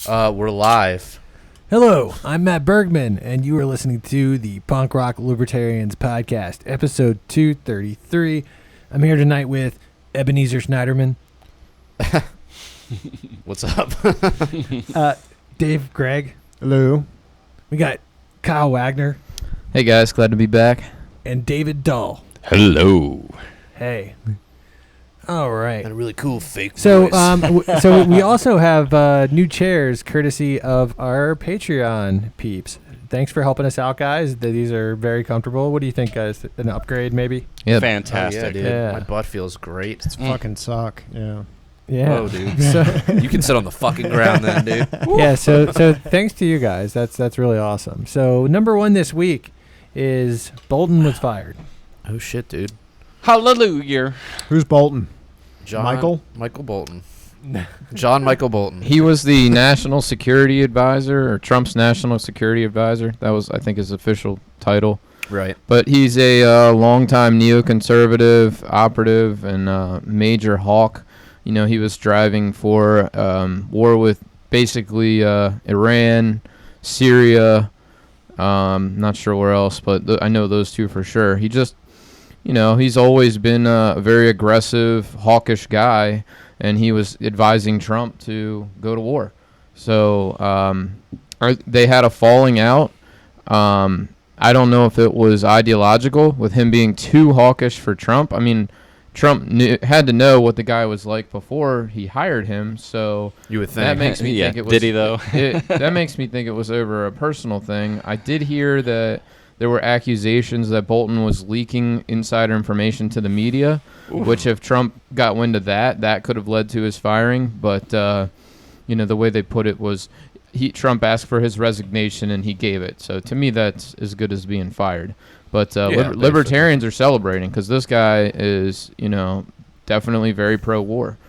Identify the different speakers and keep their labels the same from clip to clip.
Speaker 1: We're live.
Speaker 2: Hello, I'm Matt Bergman, and you are listening to the Punk Rock Libertarians Podcast, episode 233. I'm here tonight with Ebenezer Schneiderman.
Speaker 1: What's up?
Speaker 2: Dave Gregg.
Speaker 3: Hello.
Speaker 2: We got Kyle Wagner
Speaker 4: Hey guys, glad to be back.
Speaker 2: and David Dahl.
Speaker 4: Hello.
Speaker 2: Hey. All right.
Speaker 1: And a really cool fake
Speaker 2: So,
Speaker 1: voice.
Speaker 2: so we also have new chairs courtesy of our Patreon peeps. Thanks for helping us out, guys. These are very comfortable. What do you think, guys? An upgrade, maybe?
Speaker 4: Yep.
Speaker 1: Fantastic.
Speaker 3: Fantastic.
Speaker 1: Dude.
Speaker 2: Yeah.
Speaker 1: My butt feels great.
Speaker 3: It's fucking suck. Yeah.
Speaker 2: Yeah.
Speaker 1: Whoa, dude.
Speaker 2: So,
Speaker 1: You can sit on the fucking ground then, dude.
Speaker 2: yeah. So thanks to you guys. That's really awesome. So number one this week is Bolton was fired.
Speaker 1: Oh, shit, dude.
Speaker 4: Hallelujah.
Speaker 3: Who's Bolton?
Speaker 1: Michael Bolton. John Michael Bolton.
Speaker 4: He was the national security advisor, or Trump's national security advisor. That was, I think, his official title.
Speaker 1: Right.
Speaker 4: But he's a longtime neoconservative operative and major hawk. You know, he was driving for war with basically Iran, Syria, not sure where else, but I know those two for sure. He just, you know, he's always been a very aggressive, hawkish guy, and he was advising Trump to go to war. So they had a falling out. I don't know if it was ideological with him being too hawkish for Trump. I mean, Trump had to know what the guy was like before he hired him, so
Speaker 1: You would think.
Speaker 4: that makes me think it was.
Speaker 5: Did he though?
Speaker 4: That makes me think it was over a personal thing. I did hear that there were accusations that Bolton was leaking insider information to the media, which if Trump got wind of that could have led to his firing. But you know, the way they put it was Trump asked for his resignation and he gave it. So to me, that's as good as being fired. But libertarians are celebrating because this guy is, you know, definitely very pro-war.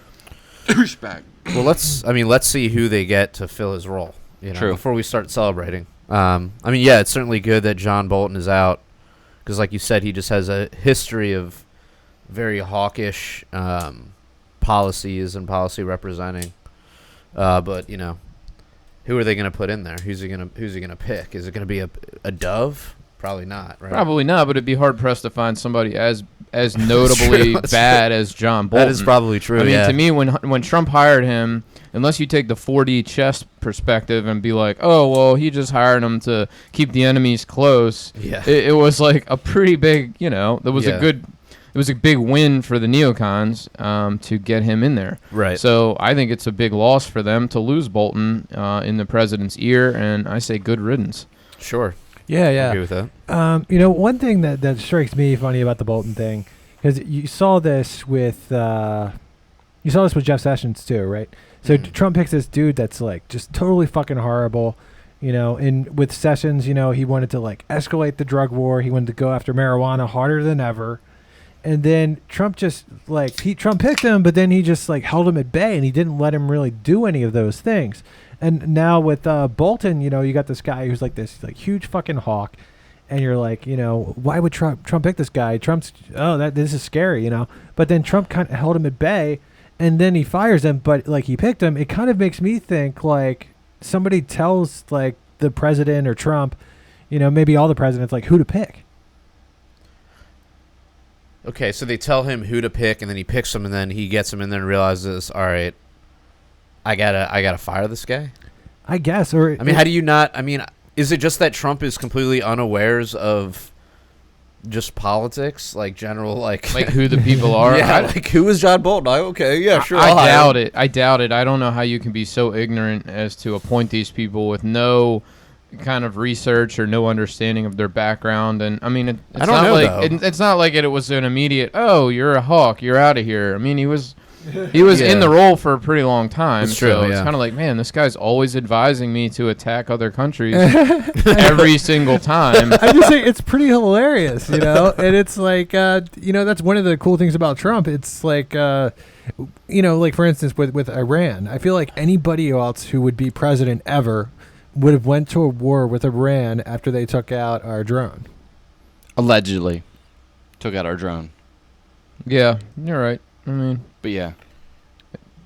Speaker 5: Douchebag.
Speaker 1: Well, let's see who they get to fill his role. You know,
Speaker 5: True.
Speaker 1: Before we start celebrating. Yeah, it's certainly good that John Bolton is out because, like you said, he just has a history of very hawkish policies and policy representing. But you know, who are they going to put in there? Who's he going to pick? Is it going to be a dove? Probably not, right?
Speaker 4: Probably not, but it'd be hard pressed to find somebody as notably bad as John Bolton.
Speaker 1: That is probably true.
Speaker 4: I mean,
Speaker 1: yeah.
Speaker 4: to me, when Trump hired him, unless you take the 4D chess perspective and be like, oh, well, he just hired him to keep the enemies close.
Speaker 1: Yeah.
Speaker 4: It was like a pretty big, you know, it was a big win for the neocons to get him in there.
Speaker 1: Right.
Speaker 4: So I think it's a big loss for them to lose Bolton in the president's ear, and I say good riddance.
Speaker 1: Sure.
Speaker 2: Yeah,
Speaker 1: I
Speaker 2: yeah.
Speaker 1: agree with that.
Speaker 2: You know, one thing that strikes me funny about the Bolton thing, because you saw this with Jeff Sessions too, right? So Trump picks this dude that's like just totally fucking horrible, you know. And with Sessions, you know, he wanted to like escalate the drug war. He wanted to go after marijuana harder than ever. And then Trump just like Trump picked him, but then he just like held him at bay, and he didn't let him really do any of those things. And now with Bolton, you know, you got this guy who's like this like huge fucking hawk, and you're like, you know, why would Trump pick this guy? This is scary, you know. But then Trump kind of held him at bay, and then he fires him. But like he picked him, it kind of makes me think like somebody tells like the president or Trump, you know, maybe all the presidents like who to pick.
Speaker 1: Okay, so they tell him who to pick, and then he picks him, and then he gets him in there and realizes, all right, I gotta fire this guy.
Speaker 2: I guess, or
Speaker 1: I mean, how do you not? I mean, is it just that Trump is completely unawares of just politics, like general, like
Speaker 4: Who the people are?
Speaker 1: yeah, like who is John Bolton? Sure.
Speaker 4: I doubt it. I doubt it. I don't know how you can be so ignorant as to appoint these people with no kind of research or no understanding of their background. And I mean,
Speaker 1: I don't know,
Speaker 4: it's not like it was an immediate, oh, you're a hawk, you're out of here. I mean, he was in the role for a pretty long time.
Speaker 1: That's true,
Speaker 4: so
Speaker 1: yeah.
Speaker 4: it's kind of like, man, this guy's always advising me to attack other countries every single time.
Speaker 2: I just say it's pretty hilarious, you know, and it's like, you know, that's one of the cool things about Trump. It's like, you know, like for instance with Iran, I feel like anybody else who would be president ever would have went to a war with Iran after they took out our drone.
Speaker 5: Allegedly took out our drone.
Speaker 4: Yeah, you're right. I mean,
Speaker 5: But yeah.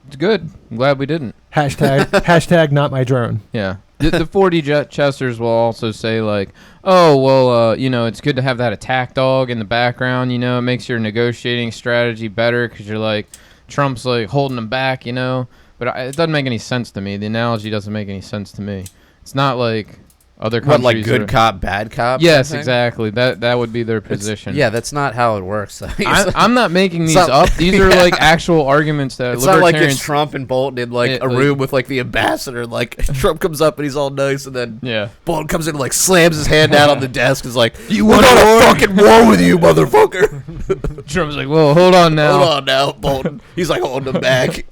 Speaker 4: it's good. I'm glad we didn't.
Speaker 2: Hashtag not my drone.
Speaker 4: Yeah. The 40 chesters will also say like, oh, well, it's good to have that attack dog in the background. It makes your negotiating strategy better because you're like, Trump's like holding them back, But it doesn't make any sense to me. The analogy doesn't make any sense to me. It's not like other countries.
Speaker 1: What, like good cop, bad cop?
Speaker 4: Yes, exactly. That would be their position.
Speaker 1: Yeah, that's not how it works.
Speaker 4: I'm not making these up. These are like actual arguments that
Speaker 1: it's not like
Speaker 4: libertarians.
Speaker 1: it's Trump and Bolton in like a room with like the ambassador. Like Trump comes up and he's all nice, and then Bolton comes in and like slams his hand down on the desk. And is like, "You want a fucking war with you, motherfucker?"
Speaker 4: Trump's like, "Whoa, hold on now,
Speaker 1: Bolton." He's like holding him back.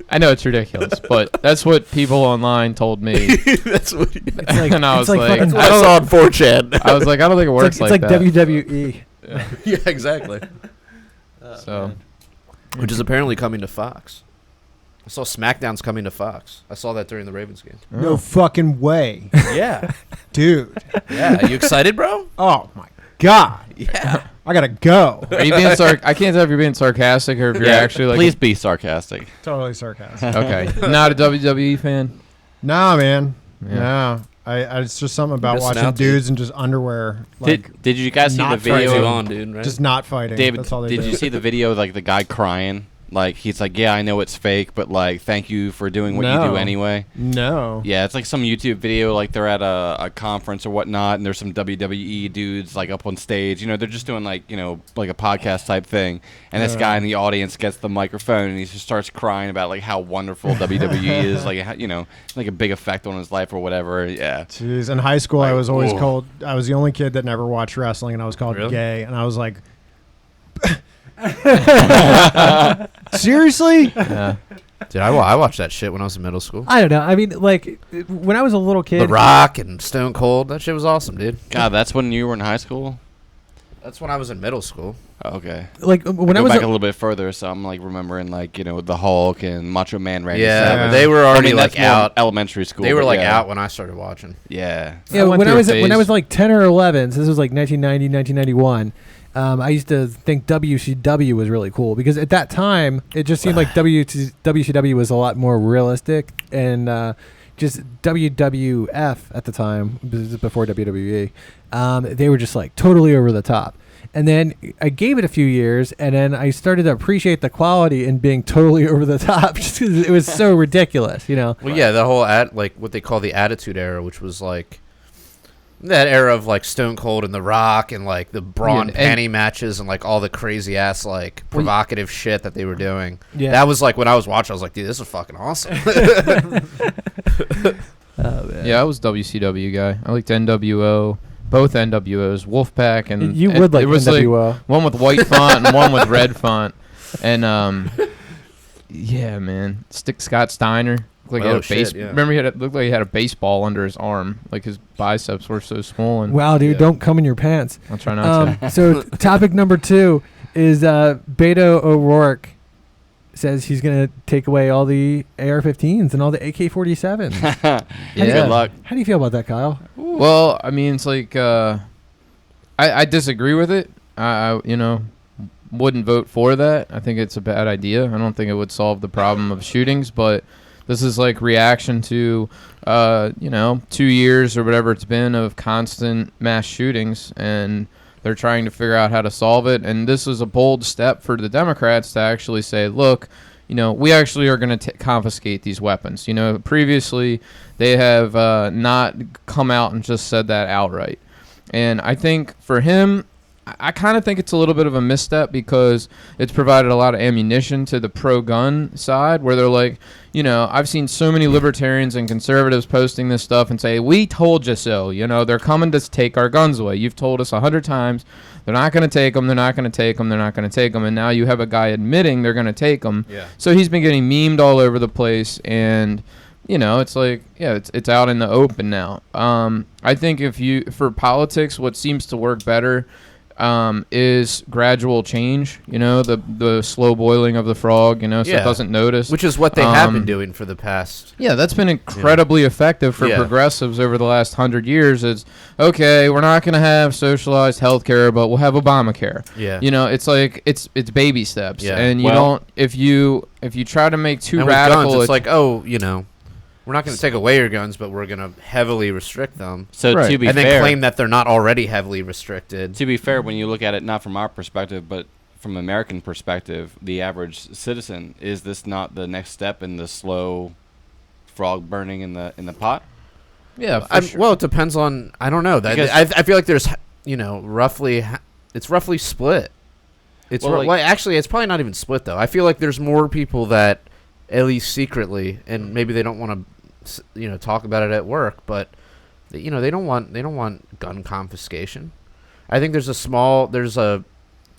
Speaker 4: I know it's ridiculous, but that's what people online told me.
Speaker 1: That's what.
Speaker 4: And I was like,
Speaker 1: I saw on 4chan.
Speaker 4: I was like, I don't think it works
Speaker 2: it's like
Speaker 4: that.
Speaker 2: WWE.
Speaker 1: Yeah, exactly.
Speaker 4: So,
Speaker 1: which is apparently coming to Fox. I saw SmackDown's coming to Fox. I saw that during the Ravens game.
Speaker 3: No fucking way,
Speaker 1: Yeah,
Speaker 3: dude.
Speaker 1: yeah. You excited, bro?
Speaker 3: Oh my god.
Speaker 1: Yeah.
Speaker 3: I gotta go.
Speaker 4: are you being I can't tell if you're being sarcastic or if you're actually like.
Speaker 5: Please be sarcastic.
Speaker 3: Totally sarcastic.
Speaker 4: Okay, not a WWE fan.
Speaker 3: Nah, man.
Speaker 4: Yeah.
Speaker 3: No. I it's just something about
Speaker 1: Missing
Speaker 3: watching
Speaker 1: out,
Speaker 3: dudes in just underwear. Like,
Speaker 5: Did you guys see the
Speaker 3: not
Speaker 5: video?
Speaker 1: Crazy on, dude. Right?
Speaker 3: just not fighting.
Speaker 5: David,
Speaker 3: That's all they
Speaker 5: did
Speaker 3: do.
Speaker 5: you see the video of, like, the guy crying? Like, he's like, yeah, I know it's fake, but, like, thank you for doing what you do
Speaker 3: No.
Speaker 5: anyway.
Speaker 3: No.
Speaker 5: Yeah, it's like some YouTube video, like they're at a conference or whatnot, and there's some WWE dudes, like, up on stage. They're just doing, like, like a podcast type thing. And this guy in the audience gets the microphone, and he just starts crying about, like, how wonderful WWE is, like, like a big effect on his life or whatever. Yeah.
Speaker 3: Jeez. In high school, I was always
Speaker 5: whoa.
Speaker 3: called. I was the only kid that never watched wrestling, and I was called
Speaker 1: Really?
Speaker 3: gay. And I was like, seriously?
Speaker 4: Yeah.
Speaker 1: Dude, I watched that shit when I was in middle school.
Speaker 2: I don't know. I mean, like when I was a little kid.
Speaker 1: The Rock and Stone Cold. That shit was awesome, dude.
Speaker 5: God, that's when you were in high school?
Speaker 1: That's when I was in middle school.
Speaker 5: Oh, okay.
Speaker 2: Like when I
Speaker 5: Go
Speaker 2: was
Speaker 5: back a little bit further, so I'm like remembering like the Hulk and Macho Man Randy
Speaker 1: Yeah,
Speaker 5: Savage.
Speaker 1: but they were already
Speaker 5: that's
Speaker 1: like
Speaker 5: more
Speaker 1: out.
Speaker 5: elementary school.
Speaker 1: They were
Speaker 5: but
Speaker 1: like
Speaker 5: yeah.
Speaker 1: out when I started watching.
Speaker 5: Yeah.
Speaker 2: Yeah,
Speaker 4: went
Speaker 2: when I
Speaker 4: through a
Speaker 2: was when I
Speaker 4: phase.
Speaker 2: was like 10 or 11, so this was like 1990, 1991. I used to think WCW was really cool because at that time it just seemed like WCW was a lot more realistic, and just WWF at the time, this is before WWE, they were just like totally over the top. And then I gave it a few years, and then I started to appreciate the quality in being totally over the top just because it was so ridiculous,
Speaker 1: Well, yeah, the whole like what they call the Attitude Era, which was like that era of like Stone Cold and The Rock and like the brawn panty matches and like all the crazy ass like provocative shit that they were doing.
Speaker 2: Yeah.
Speaker 1: That was like when I was watching, I was like, dude, this is fucking awesome.
Speaker 4: Yeah, I was WCW guy. I liked NWO, both NWOs, Wolfpack, and
Speaker 2: You would like
Speaker 4: it was
Speaker 2: NWO.
Speaker 4: like one with white font and one with red font, and yeah, man, Scott Steiner looked like he had a
Speaker 1: shit, yeah.
Speaker 4: Remember, looked like he had a baseball under his arm, like his biceps were so swollen.
Speaker 2: Wow, dude,
Speaker 1: Yeah.
Speaker 2: don't come in your pants.
Speaker 4: I'll try not to.
Speaker 2: So topic number 2 is Beto O'Rourke says he's going to take away all the AR-15s and all the AK-47s.
Speaker 4: Yeah.
Speaker 5: Good luck.
Speaker 2: How do you feel about that, Kyle?
Speaker 4: Well, I mean, it's like I disagree with it. I wouldn't vote for that. I think it's a bad idea. I don't think it would solve the problem of shootings, but this is like reaction to 2 years or whatever it's been of constant mass shootings, and they're trying to figure out how to solve it. And this is a bold step for the Democrats to actually say, look, we actually are going to confiscate these weapons. Previously they have not come out and just said that outright. And I think for him, I kind of think it's a little bit of a misstep because it's provided a lot of ammunition to the pro-gun side where they're like, I've seen so many libertarians and conservatives posting this stuff and say, we told you so. They're coming to take our guns away. You've told us 100 times they're not going to take them. They're not going to take them. They're not going to take them. And now you have a guy admitting they're going to take them.
Speaker 1: Yeah.
Speaker 4: So he's been getting memed all over the place, and it's like, yeah, it's out in the open now. I think for politics, what seems to work better is gradual change. You know, the slow boiling of the frog. You know, so it doesn't notice.
Speaker 1: Which is what they have been doing for the past.
Speaker 4: Yeah, that's been incredibly effective for progressives over the last 100 years. It's okay. We're not going to have socialized health care, but we'll have Obamacare.
Speaker 1: Yeah,
Speaker 4: you know, it's like it's baby steps.
Speaker 1: Yeah.
Speaker 4: And you don't if you try to make too radical,
Speaker 1: guns, it's like, oh, you know, we're not going to take away your guns, but we're going to heavily restrict them.
Speaker 5: So to be
Speaker 1: and
Speaker 5: fair,
Speaker 1: then claim that they're not already heavily restricted.
Speaker 5: To be fair, when you look at it not from our perspective, but from an American perspective, the average citizen, is this not the next step in the slow frog burning in the pot?
Speaker 4: Yeah, sure.
Speaker 1: Well, it depends on. I don't know. I feel like there's, you know, it's roughly split. It's actually it's probably not even split though. I feel like there's more people that, at least secretly, and maybe they don't want to, you know, talk about it at work, but you know, they don't want gun confiscation. I think there's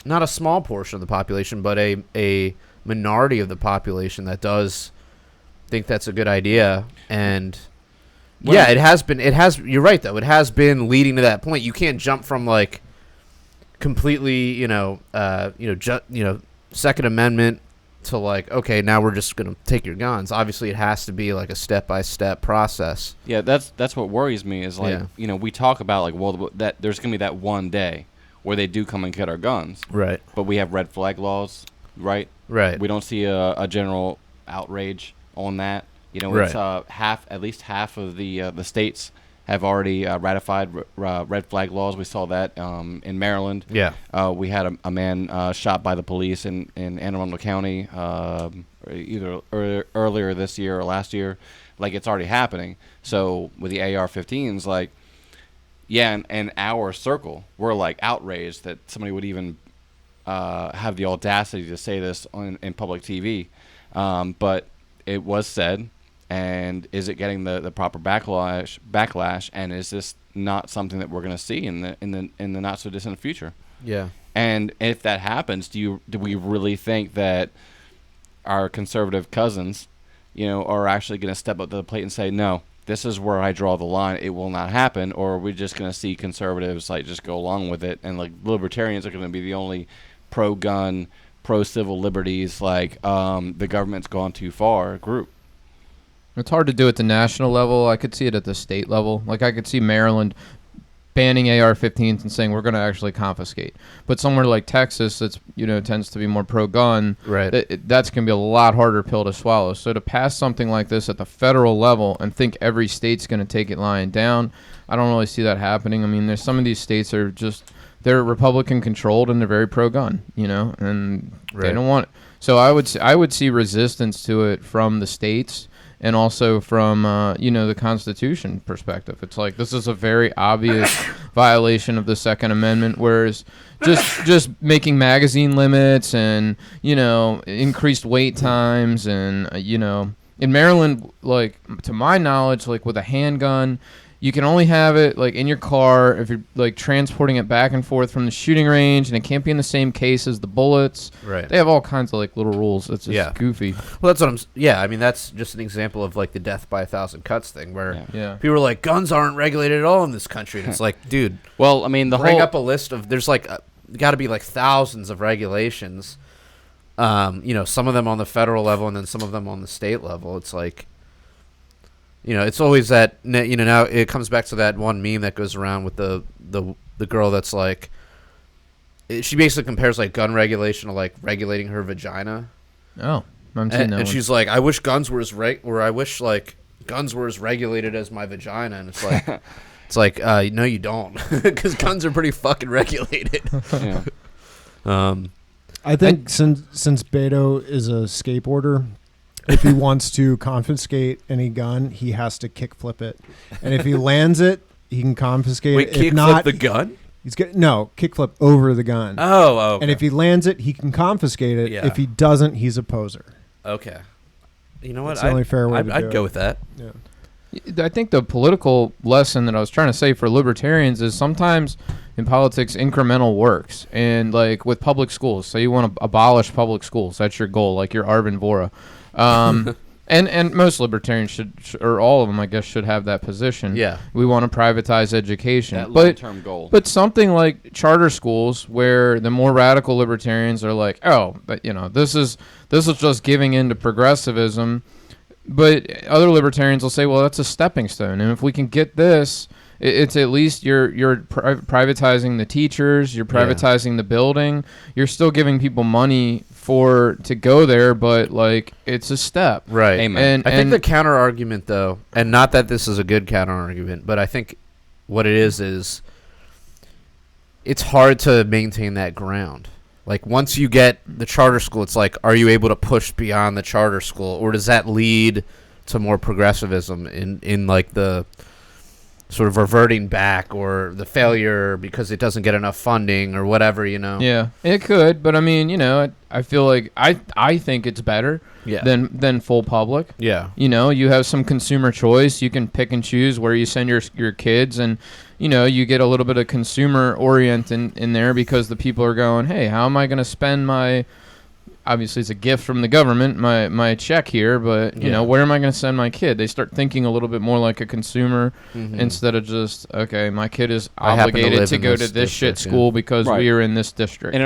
Speaker 1: not a small portion of the population, but a minority of the population that does think that's a good idea. And it has you're right though, it has been leading to that point. You can't jump from like completely, Second Amendment to like, okay, now we're just going to take your guns. Obviously, it has to be like a step-by-step process.
Speaker 5: Yeah, that's what worries me is like, you know, we talk about like, well, that there's going to be that one day where they do come and get our guns.
Speaker 1: Right.
Speaker 5: But we have red flag laws, right?
Speaker 1: Right.
Speaker 5: We don't see a general outrage on that. You know, it's at least half of the states have already ratified red flag laws. We saw that in Maryland.
Speaker 1: Yeah.
Speaker 5: We had a man shot by the police in Anne Arundel County either earlier this year or last year. Like, it's already happening. So with the AR-15s, like, in our circle, we're, like, outraged that somebody would even have the audacity to say this in public TV. But it was said. And is it getting the proper backlash? And is this not something that we're going to see in the not so distant future?
Speaker 1: Yeah.
Speaker 5: And if that happens, do we really think that our conservative cousins, you know, are actually going to step up to the plate and say, no, this is where I draw the line, it will not happen? Or are we just going to see conservatives like just go along with it, and like libertarians are going to be the only pro-gun, pro-civil liberties, like the government's gone too far group?
Speaker 4: It's hard to do at the national level. I could see it at the state level. Like, I could see Maryland banning AR-15s and saying we're going to actually confiscate. But somewhere like Texas, that's, you know, tends to be more pro-gun.
Speaker 1: Right.
Speaker 4: That's going to be a lot harder pill to swallow. So to pass something like this at the federal level and think every state's going to take it lying down, I don't really see that happening. I mean, there's some of these states are just, they're Republican controlled and they're very pro-gun, you know, and they don't want it. So I would see resistance to it from the states. And also from, the Constitution perspective. It's like, this is a very obvious violation of the Second Amendment, whereas just making magazine limits and, you know, increased wait times and, in Maryland, like, to my knowledge, like, with a handgun, you can only have it, like, in your car if you're, like, transporting it back and forth from the shooting range, and it can't be in the same case as the bullets.
Speaker 1: Right.
Speaker 4: They have all kinds of, like, little rules. It's just goofy.
Speaker 1: Well, that's what I mean, that's just an example of, like, the death by 1,000 cuts thing, where people are like, guns aren't regulated at all in this country. And it's like, dude.
Speaker 5: Well, I mean,
Speaker 1: bring up a list of, there's, like, got to be, like, thousands of regulations. Some of them on the federal level and then some of them on the state level. It's like, you know, it's always that, you know, now it comes back to that one meme that goes around with the girl that's like, she basically compares like gun regulation to like regulating her vagina.
Speaker 4: Oh, I'm seeing that one.
Speaker 1: And she's like, I wish guns were guns were as regulated as my vagina. And it's like, no, you don't, because guns are pretty fucking regulated.
Speaker 5: Yeah.
Speaker 3: I think since Beto is a skateboarder, if he wants to confiscate any gun, he has to kickflip it, and if he lands it, he can confiscate it. If not,
Speaker 1: the gun?
Speaker 3: Kickflip over the gun.
Speaker 1: Oh, okay.
Speaker 3: And if he lands it, he can confiscate it.
Speaker 1: Yeah.
Speaker 3: If he doesn't, he's a poser.
Speaker 1: Okay. You know what?
Speaker 3: That's the only fair way to do
Speaker 1: I'd go
Speaker 3: it.
Speaker 1: with that.
Speaker 3: Yeah.
Speaker 4: I think the political lesson that I was trying to say for libertarians is sometimes in politics incremental works. And like with public schools, say you want to abolish public schools, that's your goal, like you're Arvin Vora. And most libertarians should, or all of them, I guess, should have that position.
Speaker 1: Yeah.
Speaker 4: We want to privatize education.
Speaker 5: That long-term goal.
Speaker 4: But something like charter schools, where the more radical libertarians are like, oh, but this is just giving in to progressivism. But other libertarians will say, well, that's a stepping stone, and if we can get this, it's at least you're privatizing the teachers, you're privatizing the building, you're still giving people money to go there, but like it's a step.
Speaker 1: Right.
Speaker 5: Amen.
Speaker 1: I think the counter argument, though, and not that this is a good counter argument, but I think what it is it's hard to maintain that ground. Like once you get the charter school, it's like, are you able to push beyond the charter school, or does that lead to more progressivism in like the sort of reverting back, or the failure because it doesn't get enough funding or whatever,
Speaker 4: Yeah, it could, but I mean, I feel like I think it's better than full public.
Speaker 1: Yeah.
Speaker 4: You have some consumer choice. You can pick and choose where you send your kids, and you get a little bit of consumer orient in there, because the people are going, hey, how am I going to spend my, obviously it's a gift from the government, my check here, but where am I going to send my kid? They start thinking a little bit more like a consumer, instead of just, okay, my kid is obligated to go to this shit school because we are in this district.
Speaker 5: And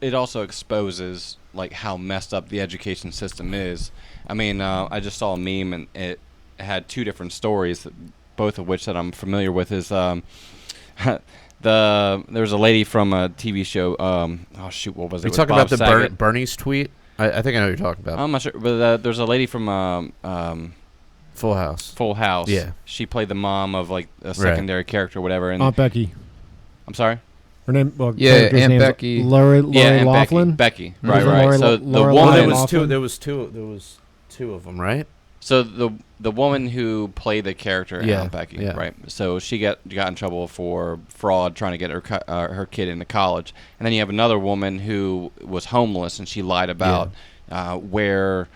Speaker 5: it also exposes like how messed up the education system is. I mean, I just saw a meme, and it had two different stories, both of which that I'm familiar with. Is there's a lady from a TV show. What was it?
Speaker 1: Are you talking about the Bernie's tweet? I think I know what you're talking about.
Speaker 5: I'm not sure, but there's a lady from
Speaker 1: Full House.
Speaker 5: Full House.
Speaker 1: Yeah.
Speaker 5: She played the mom of like a secondary character or whatever. And
Speaker 3: Aunt Becky.
Speaker 5: I'm sorry.
Speaker 3: Her name. Well,
Speaker 4: Aunt Becky.
Speaker 3: Lori
Speaker 5: Aunt
Speaker 3: Laughlin.
Speaker 5: Becky.
Speaker 3: Right.
Speaker 5: Right. So the woman.
Speaker 1: There was two of them, right?
Speaker 5: So the woman who played the character, Aunt Becky, right? So she got in trouble for fraud, trying to get her kid into college. And then you have another woman who was homeless, and she lied about where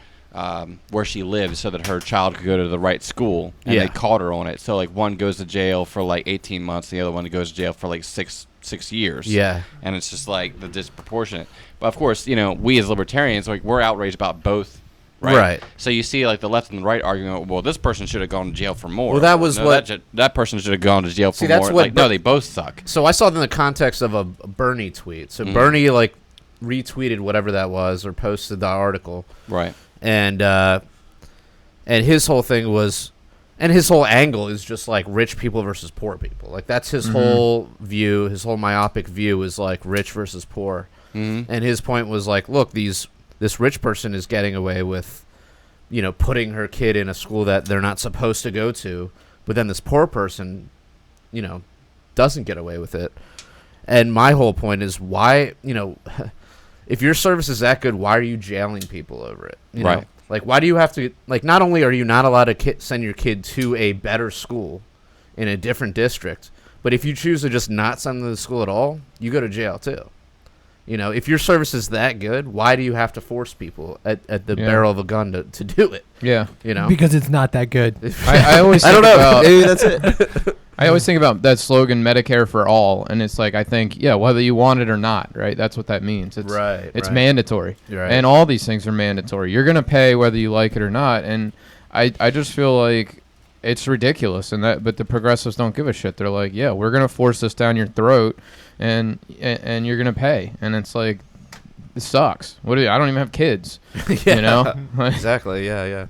Speaker 5: she lived so that her child could go to the right school. And they caught her on it. So like one goes to jail for like 18 months, the other one goes to jail for like six years.
Speaker 1: Yeah.
Speaker 5: And it's just like the disproportionate. But of course, we as libertarians, like we're outraged about both. Right. So you see, like the left and the right arguing, well, this person should have gone to jail for more.
Speaker 1: Well, that was
Speaker 5: that person should have gone to jail for
Speaker 1: that's
Speaker 5: more.
Speaker 1: what
Speaker 5: No, they both suck.
Speaker 1: So I saw it in the context of a Bernie tweet. So Bernie like retweeted whatever that was, or posted the article.
Speaker 5: Right.
Speaker 1: And his whole thing was, and his whole angle is just like rich people versus poor people. Like that's his whole view. His whole myopic view is like rich versus poor. And his point was like, look, this rich person is getting away with, putting her kid in a school that they're not supposed to go to, but then this poor person, doesn't get away with it. And my whole point is why, if your service is that good, why are you jailing people over it? You know? Like, why do you have to, like, not only are you not allowed to send your kid to a better school in a different district, but if you choose to just not send them to the school at all, you go to jail too. If your service is that good, why do you have to force people at the barrel of a gun to do it?
Speaker 4: Yeah.
Speaker 2: Because it's not that good.
Speaker 4: I always think about,
Speaker 1: maybe that's it.
Speaker 4: I always think about that slogan, Medicare for all, and it's like, I think, whether you want it or not, right? That's what that means. It's It's mandatory.
Speaker 1: Right.
Speaker 4: And all these things are mandatory. You're going to pay whether you like it or not, and I just feel like it's ridiculous, but the progressives don't give a shit. They're like, we're going to force this down your throat, and you're going to pay. And it's like, this sucks. I don't even have kids,
Speaker 1: Exactly, yeah.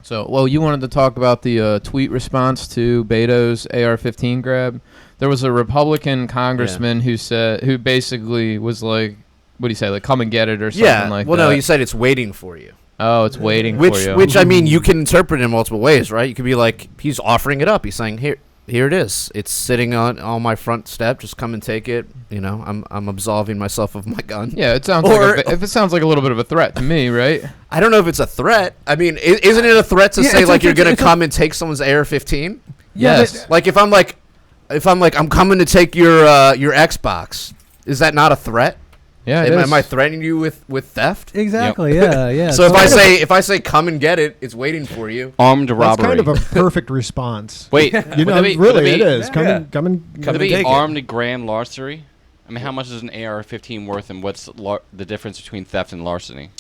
Speaker 4: So, well, you wanted to talk about the tweet response to Beto's AR-15 grab. There was a Republican congressman who basically was like, what do you say, like, come and get it or something like that.
Speaker 1: Well, no, he said it's waiting for you.
Speaker 4: Oh, it's waiting for you.
Speaker 1: Which, I mean, you can interpret in multiple ways, right? You could be like, he's offering it up. He's saying, here it is. It's sitting on my front step. Just come and take it. I'm absolving myself of my gun.
Speaker 4: Yeah, it sounds it sounds like a little bit of a threat to me, right?
Speaker 1: I don't know if it's a threat. I mean, isn't it a threat to say like you're gonna come and take someone's AR-15?
Speaker 4: Yes.
Speaker 1: Like if I'm like I'm coming to take your Xbox, is that not a threat?
Speaker 4: Yeah,
Speaker 1: am I threatening you with theft?
Speaker 2: Exactly. Yep. Yeah.
Speaker 1: So if I say come and get it, it's waiting for you.
Speaker 5: Armed robbery.
Speaker 3: That's kind of a perfect response.
Speaker 5: Wait,
Speaker 3: really, it is. Come and
Speaker 5: could it be armed grand larceny? I mean, how much is an AR-15 worth, and what's the difference between theft and larceny?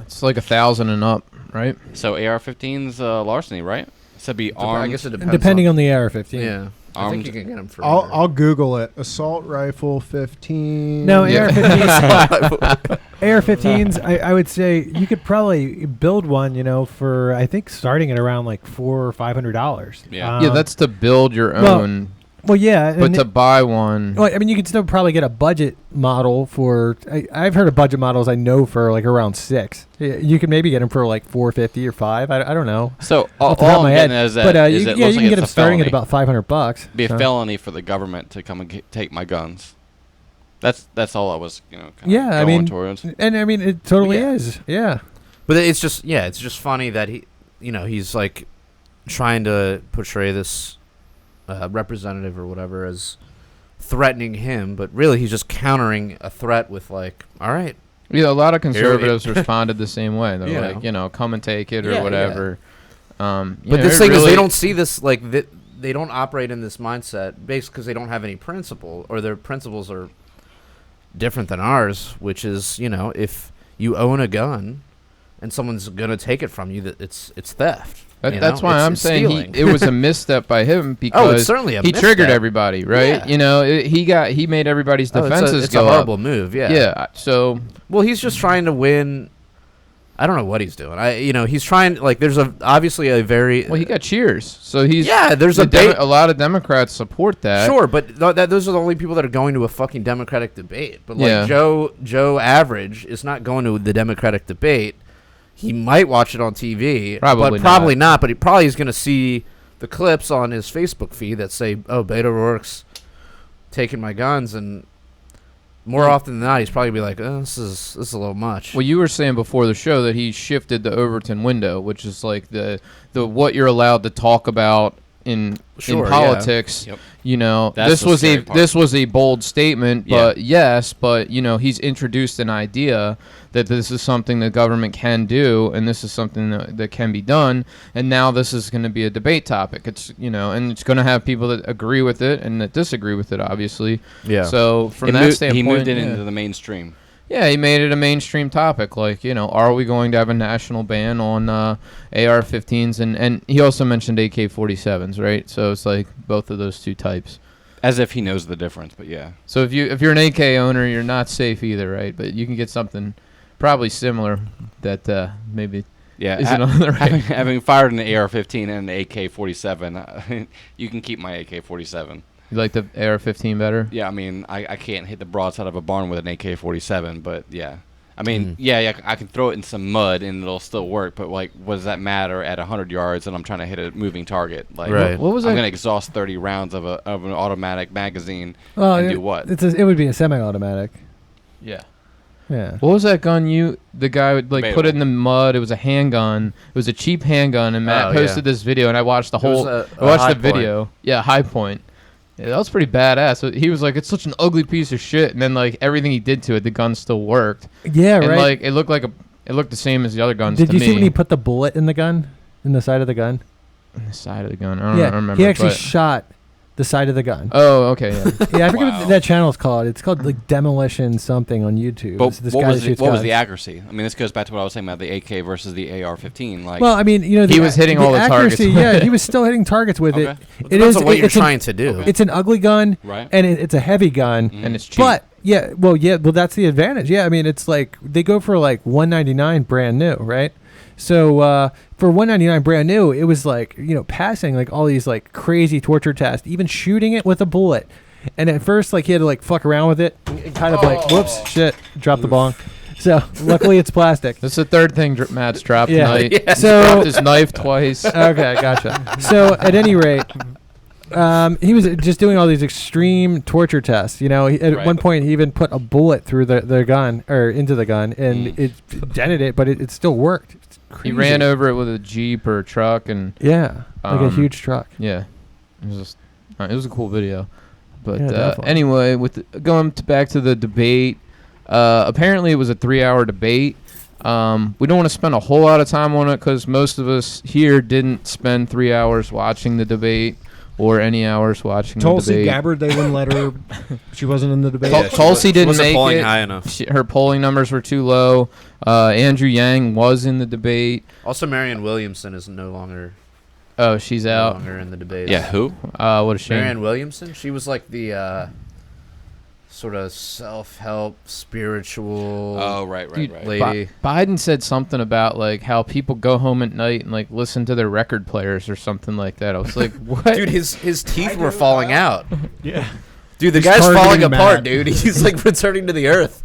Speaker 4: It's like 1,000 and up, right?
Speaker 5: So AR-15's larceny, right? So be armed.
Speaker 1: I guess it depends.
Speaker 2: Depending on the AR-15.
Speaker 1: Yeah. I
Speaker 5: Armed.
Speaker 1: think you can get them for.
Speaker 3: I'll Google it. Assault rifle 15.
Speaker 2: No,
Speaker 4: Yeah.
Speaker 2: AR-15s. AR-15s. I would say you could probably build one. For I think starting at around like $400 or $500.
Speaker 5: Yeah.
Speaker 4: Yeah, that's to build your
Speaker 2: well,
Speaker 4: own.
Speaker 2: Well, yeah,
Speaker 4: But
Speaker 2: and
Speaker 4: to buy one,
Speaker 2: well, I mean, you can still probably get a budget model for. I've heard of budget models. I know for like around $6. You can maybe get them for like $450 or $5. I don't know.
Speaker 5: So
Speaker 2: Off
Speaker 5: all
Speaker 2: the top of my
Speaker 5: I'm
Speaker 2: head.
Speaker 5: getting is that,
Speaker 2: But
Speaker 5: is
Speaker 2: you
Speaker 5: it
Speaker 2: can
Speaker 5: looks like
Speaker 2: get
Speaker 5: it's
Speaker 2: them
Speaker 5: a
Speaker 2: starting at
Speaker 5: felony.
Speaker 2: about $500.
Speaker 5: Be a
Speaker 2: so.
Speaker 5: felony for the government to come and take my guns. That's all I was, kind of
Speaker 2: Yeah, I
Speaker 5: going
Speaker 2: mean,
Speaker 5: towards.
Speaker 2: and I mean, it totally
Speaker 1: Yeah.
Speaker 2: is. Yeah.
Speaker 1: But it's just funny that he's like trying to portray this representative or whatever as threatening him, but really he's just countering a threat with like, all right.
Speaker 4: a lot of conservatives responded the same way. They're
Speaker 1: You
Speaker 4: like, come and take it or
Speaker 1: Yeah,
Speaker 4: whatever.
Speaker 1: But this thing is they don't see this like they don't operate in this mindset based because they don't have any principle, or their principles are different than ours, which is if you own a gun and someone's gonna take it from you, that it's theft.
Speaker 4: That's why I'm
Speaker 1: it's
Speaker 4: saying
Speaker 1: stealing.
Speaker 4: it was a misstep by him because
Speaker 1: Oh, it's certainly a
Speaker 4: he triggered
Speaker 1: misstep.
Speaker 4: everybody, right?
Speaker 1: Yeah.
Speaker 4: He made everybody's
Speaker 1: Oh,
Speaker 4: defenses
Speaker 1: it's
Speaker 4: go
Speaker 1: a horrible
Speaker 4: up.
Speaker 1: move. Yeah.
Speaker 4: Yeah. So
Speaker 1: Well, he's just trying to win. I don't know what he's doing. He's trying like there's obviously a very
Speaker 4: he got cheers. So he's
Speaker 1: there's
Speaker 4: a lot of Democrats support that.
Speaker 1: Sure, but those are the only people that are going to a fucking Democratic debate. But like
Speaker 4: Yeah.
Speaker 1: Joe Average is not going to the Democratic debate. He might watch it on TV,
Speaker 4: Probably
Speaker 1: but probably not. But he probably is going to see the clips on his Facebook feed that say, "Oh, Beto O'Rourke's taking my guns," and more often than not, he's probably be like, "Oh, this is a little much."
Speaker 4: Well, you were saying before the show that he shifted the Overton window, which is like the what you're allowed to talk about in
Speaker 1: Sure,
Speaker 4: politics.
Speaker 5: Yep.
Speaker 4: This
Speaker 5: That's the
Speaker 4: was
Speaker 5: scary part.
Speaker 4: this was a bold statement,
Speaker 5: Yeah.
Speaker 4: but he's introduced an idea that this is something the government can do, and this is something that can be done, and now this is going to be a debate topic. It's and it's going to have people that agree with it and that disagree with it, obviously.
Speaker 1: Yeah.
Speaker 4: So from
Speaker 5: He
Speaker 4: that
Speaker 5: moved,
Speaker 4: standpoint,
Speaker 5: he moved it
Speaker 4: yeah.
Speaker 5: into the mainstream.
Speaker 4: Yeah, he made it a mainstream topic. Like, are we going to have a national ban on AR-15s? And he also mentioned AK-47s, right? So it's like both of those two types.
Speaker 5: As if he knows the difference, but yeah.
Speaker 4: So if you're an AK owner, you're not safe either, right? But you can get something probably similar that maybe
Speaker 5: Yeah,
Speaker 4: isn't on the right.
Speaker 5: having fired an AR-15 and an AK-47, you can keep my AK-47.
Speaker 4: You like the AR-15 better?
Speaker 5: Yeah, I mean, I can't hit the broadside of a barn with an AK-47, but yeah. I mean, yeah, I can throw it in some mud and it'll still work, but like, what does that matter at 100 yards and I'm trying to hit a moving target? Like,
Speaker 1: Right.
Speaker 4: What was
Speaker 5: I'm
Speaker 4: that?
Speaker 5: going to exhaust 30 rounds of an automatic magazine
Speaker 2: Well,
Speaker 5: and do what?
Speaker 2: it would be a semi-automatic.
Speaker 4: Yeah.
Speaker 2: Yeah.
Speaker 4: What was that gun the guy would like put
Speaker 5: Debatable.
Speaker 4: it in the mud? It was a handgun. It was a cheap handgun, and Matt
Speaker 1: Oh,
Speaker 4: posted
Speaker 1: yeah.
Speaker 4: this video, and I watched the
Speaker 1: It was
Speaker 4: whole.
Speaker 1: a
Speaker 4: I watched
Speaker 1: High
Speaker 4: the video. Yeah, High Point. Yeah, that was pretty badass. So he was like, "It's such an ugly piece of shit," and then like everything he did to it, the gun still worked.
Speaker 2: Yeah,
Speaker 4: And
Speaker 2: right.
Speaker 4: like it looked the same as the other guns.
Speaker 2: Did
Speaker 4: to
Speaker 2: you
Speaker 4: me.
Speaker 2: see when he put the bullet in the gun, in the side of the gun?
Speaker 4: on the side of the gun? I don't remember.
Speaker 2: he actually
Speaker 4: but-
Speaker 2: shot the side of the gun.
Speaker 4: Oh, okay. Yeah.
Speaker 2: Yeah, I forget
Speaker 5: Wow.
Speaker 2: what that channel is called. It's called like Demolition something on YouTube.
Speaker 5: But
Speaker 2: It's this
Speaker 5: what
Speaker 2: guy
Speaker 5: was
Speaker 2: that
Speaker 5: the,
Speaker 2: shoots
Speaker 5: what was
Speaker 2: guns.
Speaker 5: the accuracy? I mean, this goes back to what I was saying about the AK versus the AR-15. Like,
Speaker 2: Well, I mean,
Speaker 4: He was hitting all the targets
Speaker 2: accuracy,
Speaker 4: with
Speaker 2: yeah,
Speaker 4: it.
Speaker 2: he was still hitting targets with
Speaker 5: Okay.
Speaker 2: it. It
Speaker 1: Depends
Speaker 2: is.
Speaker 1: on what you're
Speaker 2: It's an,
Speaker 1: trying to do.
Speaker 2: it's an ugly gun,
Speaker 5: right?
Speaker 2: and it's a heavy gun.
Speaker 5: Mhm.
Speaker 4: And it's cheap.
Speaker 2: But well, that's the advantage. Yeah, I mean, it's like they go for like $199 brand new, right? So for $199 brand new, it was like passing like all these like crazy torture tests, even shooting it with a bullet. And at first, like he had to like fuck around with it, and kind of like whoops, shit, drop the bong. So luckily it's plastic.
Speaker 4: That's the third thing Matt's dropped
Speaker 2: Yeah.
Speaker 4: tonight.
Speaker 1: Yeah.
Speaker 2: So
Speaker 4: Dropped his knife twice.
Speaker 2: okay, gotcha. So at any rate, he was just doing all these extreme torture tests. At
Speaker 5: Right.
Speaker 2: one point, he even put a bullet through the gun or into the gun, and
Speaker 5: Mm.
Speaker 2: it dented it, but it still worked. It's
Speaker 4: He
Speaker 2: crazy.
Speaker 4: ran over it with a Jeep or a truck, and
Speaker 2: Yeah, like a
Speaker 4: Um,
Speaker 2: huge truck.
Speaker 4: yeah, it was a cool video. But
Speaker 2: Yeah, definitely.
Speaker 4: anyway, going back to the debate, apparently it was a 3-hour debate. We don't want to spend a whole lot of time on it because most of us here didn't spend 3 hours watching the debate. or any hours watching
Speaker 3: Tulsi
Speaker 4: the debate.
Speaker 3: Gabbard, they wouldn't let her. She wasn't in the debate.
Speaker 1: Yeah,
Speaker 4: Tulsi didn't
Speaker 1: wasn't
Speaker 4: make
Speaker 1: polling
Speaker 4: it.
Speaker 1: high enough.
Speaker 4: Her polling numbers were too low. Andrew Yang was in the debate.
Speaker 1: Also, Marianne Williamson is no longer
Speaker 4: Oh, she's out.
Speaker 1: in the debate.
Speaker 5: Yeah, who?
Speaker 4: What a shame.
Speaker 1: Marianne Williamson. She was like the sort of self-help, spiritual.
Speaker 5: Oh, right,
Speaker 4: Dude,
Speaker 1: lady.
Speaker 4: Biden said something about like how people go home at night and like listen to their record players or something like that. I was like, what?
Speaker 1: Dude, his teeth were falling out.
Speaker 3: Yeah.
Speaker 1: Dude, the
Speaker 3: He's
Speaker 1: guy's
Speaker 3: targeting
Speaker 1: falling apart,
Speaker 3: Matt.
Speaker 1: dude. He's like returning to the earth.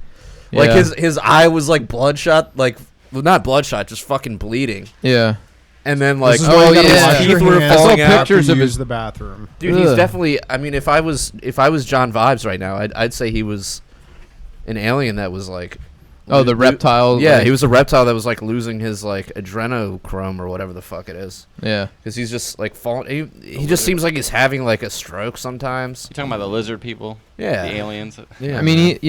Speaker 1: Like
Speaker 4: Yeah.
Speaker 1: his eye was like bloodshot, like well, not bloodshot, just fucking bleeding.
Speaker 4: Yeah.
Speaker 1: And then like
Speaker 3: This is why you gotta
Speaker 4: yeah.
Speaker 3: wash
Speaker 1: his
Speaker 3: your
Speaker 1: teeth were
Speaker 3: hands
Speaker 1: falling
Speaker 3: after
Speaker 1: out.
Speaker 4: pictures
Speaker 3: you
Speaker 4: of
Speaker 3: use
Speaker 4: his-
Speaker 3: the bathroom.
Speaker 1: Dude, he's
Speaker 4: Ugh.
Speaker 1: definitely. I mean, if I was John Vibes right now, I'd say he was an alien that was like.
Speaker 4: Oh, the reptile.
Speaker 1: Yeah,
Speaker 4: like-
Speaker 1: he was a reptile that was like losing his like adrenochrome or whatever the fuck it is.
Speaker 4: Yeah.
Speaker 1: Because he's just like falling. He just seems like he's having like a stroke sometimes.
Speaker 5: You talking about the lizard people?
Speaker 1: Yeah.
Speaker 5: The aliens?
Speaker 1: Yeah.
Speaker 4: I mean,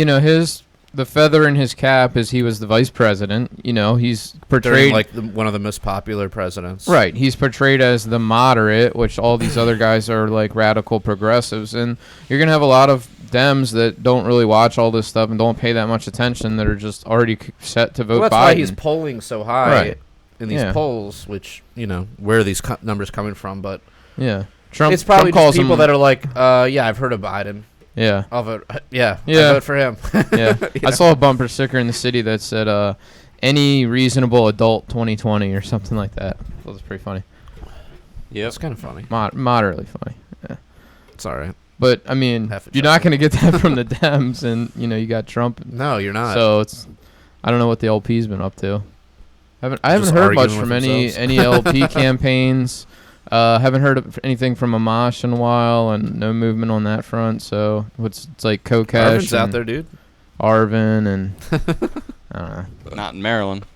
Speaker 4: the feather in his cap is he was the vice president. You know, he's
Speaker 1: during
Speaker 4: portrayed
Speaker 1: like one of the most popular presidents.
Speaker 4: right. He's portrayed as the moderate, which all these other guys are like radical progressives, and you're gonna have a lot of Dems that don't really watch all this stuff and don't pay that much attention that are just already set to vote
Speaker 1: Well, that's
Speaker 4: Biden.
Speaker 1: why he's polling so high
Speaker 4: Right.
Speaker 1: in these
Speaker 4: Yeah.
Speaker 1: polls, which where are these numbers coming from? But
Speaker 4: Yeah, Trump.
Speaker 1: it's probably
Speaker 4: Trump calls
Speaker 1: just people
Speaker 4: him,
Speaker 1: that are like, yeah, I've heard of Biden.
Speaker 4: Yeah,
Speaker 1: I'll vote. Yeah,
Speaker 4: Yeah.
Speaker 1: I vote for him.
Speaker 4: yeah.
Speaker 1: You
Speaker 4: I
Speaker 1: know?
Speaker 4: saw a bumper sticker in the city that said, "Any reasonable adult 2020" or something like that. That was pretty funny.
Speaker 5: Yep.
Speaker 1: It's kind of funny.
Speaker 4: Moderately funny.
Speaker 1: It's all right.
Speaker 4: But I mean,
Speaker 1: Half a
Speaker 4: you're not going to get that from the Dems, and you got Trump.
Speaker 1: No, you're not.
Speaker 4: So I don't know what the LP's been up to. I haven't
Speaker 1: Just
Speaker 4: heard much
Speaker 1: arguing
Speaker 4: from
Speaker 1: with
Speaker 4: any
Speaker 1: themselves.
Speaker 4: LP campaigns. Haven't heard of anything from Amash in a while, and no movement on that front. So it's like Kokesh
Speaker 1: Arvin's out
Speaker 4: and
Speaker 1: there, dude.
Speaker 4: Arvin, and I don't know.
Speaker 5: Not in Maryland.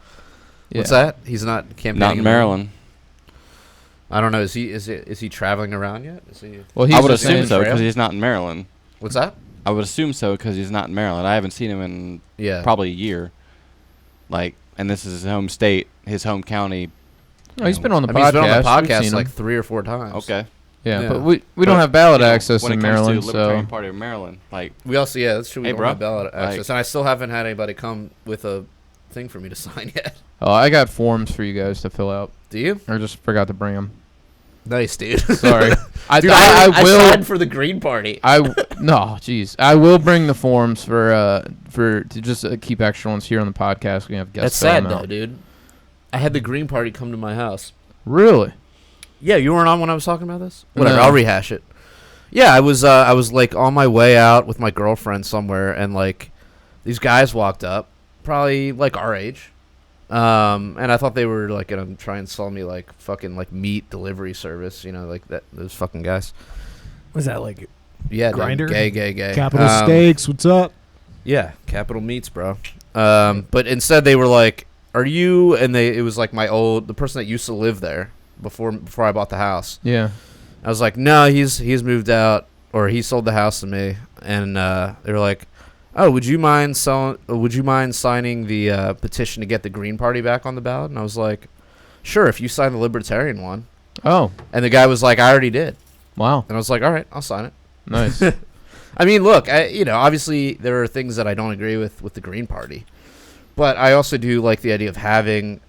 Speaker 4: Yeah.
Speaker 1: What's that? He's not campaigning.
Speaker 5: Not in Maryland.
Speaker 1: I don't know. Is he traveling around yet? Is he?
Speaker 4: Well, he's
Speaker 5: I would
Speaker 4: just
Speaker 5: assume
Speaker 4: saying-
Speaker 5: so
Speaker 1: Trail?
Speaker 5: because he's not in Maryland.
Speaker 1: What's that?
Speaker 5: I would assume so because he's not in Maryland. I haven't seen him in
Speaker 1: Yeah.
Speaker 5: probably a year. Like, and this is his home state, his home county.
Speaker 4: Oh, he's been on the
Speaker 1: I mean, he's been on the
Speaker 4: podcast. We've
Speaker 1: podcast
Speaker 4: seen
Speaker 1: like
Speaker 4: him.
Speaker 1: 3 or 4 times.
Speaker 5: Okay.
Speaker 4: Yeah,
Speaker 1: Yeah.
Speaker 4: but we don't have ballot access
Speaker 5: when
Speaker 4: in
Speaker 5: it
Speaker 4: Maryland,
Speaker 5: comes to the Libertarian
Speaker 4: so
Speaker 5: Party of Maryland, like,
Speaker 1: We also, that's true. We
Speaker 5: Hey,
Speaker 1: don't
Speaker 5: bro.
Speaker 1: have ballot access,
Speaker 5: Like-
Speaker 1: and I still haven't had anybody come with a thing for me to sign yet.
Speaker 4: oh, I got forms for you guys to fill out.
Speaker 1: Do you?
Speaker 4: I just forgot to bring them.
Speaker 1: Nice, dude.
Speaker 4: Sorry.
Speaker 1: Dude,
Speaker 4: I will.
Speaker 1: signed for the Green Party.
Speaker 4: No, jeez. I will bring the forms for to just keep extra ones here on the podcast. We have guests.
Speaker 1: That's
Speaker 4: fill
Speaker 1: sad
Speaker 4: them
Speaker 1: though,
Speaker 4: out.
Speaker 1: dude. I had the Green Party come to my house.
Speaker 4: Really?
Speaker 1: Yeah, you weren't on when I was talking about this. Whatever,
Speaker 4: No.
Speaker 1: I'll rehash it. Yeah, I was like on my way out with my girlfriend somewhere, and like these guys walked up, probably like our age, and I thought they were like gonna try and sell me like fucking like meat delivery service, like that those fucking guys.
Speaker 2: Was that like
Speaker 1: Yeah, dude,
Speaker 2: Grindr?
Speaker 1: gay.
Speaker 3: Capital Steaks, what's up?
Speaker 1: Yeah, Capital Meats, bro. But instead they were like, "Are you?" And it was like the person that used to live there before I bought the house.
Speaker 4: Yeah.
Speaker 1: I was like, "No, he's moved out, or he sold the house to me." And they were like, "Oh, would you mind signing the petition to get the Green Party back on the ballot?" And I was like, "Sure, if you sign the Libertarian one."
Speaker 4: Oh,
Speaker 1: And the guy was like, "I already did."
Speaker 4: wow.
Speaker 1: And I was like, "All right, I'll sign it."
Speaker 4: Nice.
Speaker 1: I mean, look, obviously there are things that I don't agree with the Green Party, but I also do like the idea of having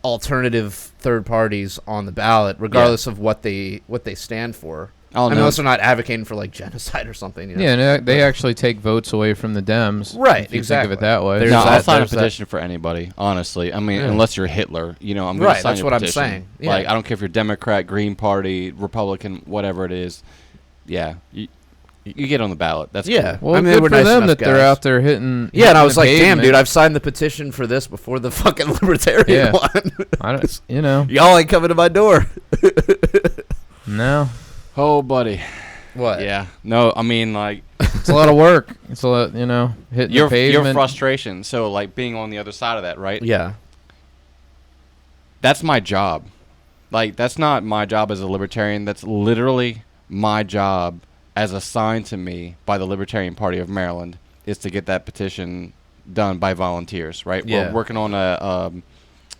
Speaker 1: alternative third parties on the ballot, regardless of what they stand for.
Speaker 5: oh,
Speaker 1: I mean,
Speaker 5: no.
Speaker 1: unless they're not advocating for like genocide or something.
Speaker 4: Yeah, and they actually take votes away from the Dems.
Speaker 1: Right,
Speaker 4: If you
Speaker 1: exactly.
Speaker 4: think of it that way.
Speaker 1: There's
Speaker 5: No, I'll
Speaker 1: that-
Speaker 5: sign a
Speaker 1: there's that.
Speaker 5: petition for anybody, honestly. I mean,
Speaker 1: Yeah.
Speaker 5: unless you're Hitler, I'm going
Speaker 1: Right,
Speaker 5: to sign
Speaker 1: that's
Speaker 5: your
Speaker 1: what I'm
Speaker 5: petition.
Speaker 1: saying. Yeah.
Speaker 5: Like, I don't care if you're Democrat, Green Party, Republican, whatever it is. Yeah, you get on the ballot. That's
Speaker 1: Yeah.
Speaker 5: cool.
Speaker 4: Well,
Speaker 1: I mean, they
Speaker 4: good
Speaker 1: were
Speaker 4: for
Speaker 1: nice
Speaker 4: them
Speaker 1: enough
Speaker 4: that they're
Speaker 1: guys.
Speaker 4: out there hitting.
Speaker 1: Yeah, and I
Speaker 4: hitting
Speaker 1: was
Speaker 4: the
Speaker 1: like, "Damn,
Speaker 4: pavement.
Speaker 1: dude, I've signed the petition for this before the fucking Libertarian
Speaker 4: Yeah.
Speaker 1: one.
Speaker 4: I don't, you know,
Speaker 1: Y'all ain't coming to my door."
Speaker 4: no,
Speaker 5: Oh, buddy.
Speaker 1: What?
Speaker 5: Yeah. No, I mean, like,
Speaker 4: it's a lot of work. It's a lot, hitting
Speaker 5: your
Speaker 4: the pavement.
Speaker 5: frustration. So, like, being on the other side of that, right?
Speaker 1: Yeah.
Speaker 5: That's my job. Like, that's not my job as a libertarian. That's literally my job as assigned to me by the Libertarian Party of Maryland is to get that petition done by volunteers, right?
Speaker 1: Yeah.
Speaker 5: We're working on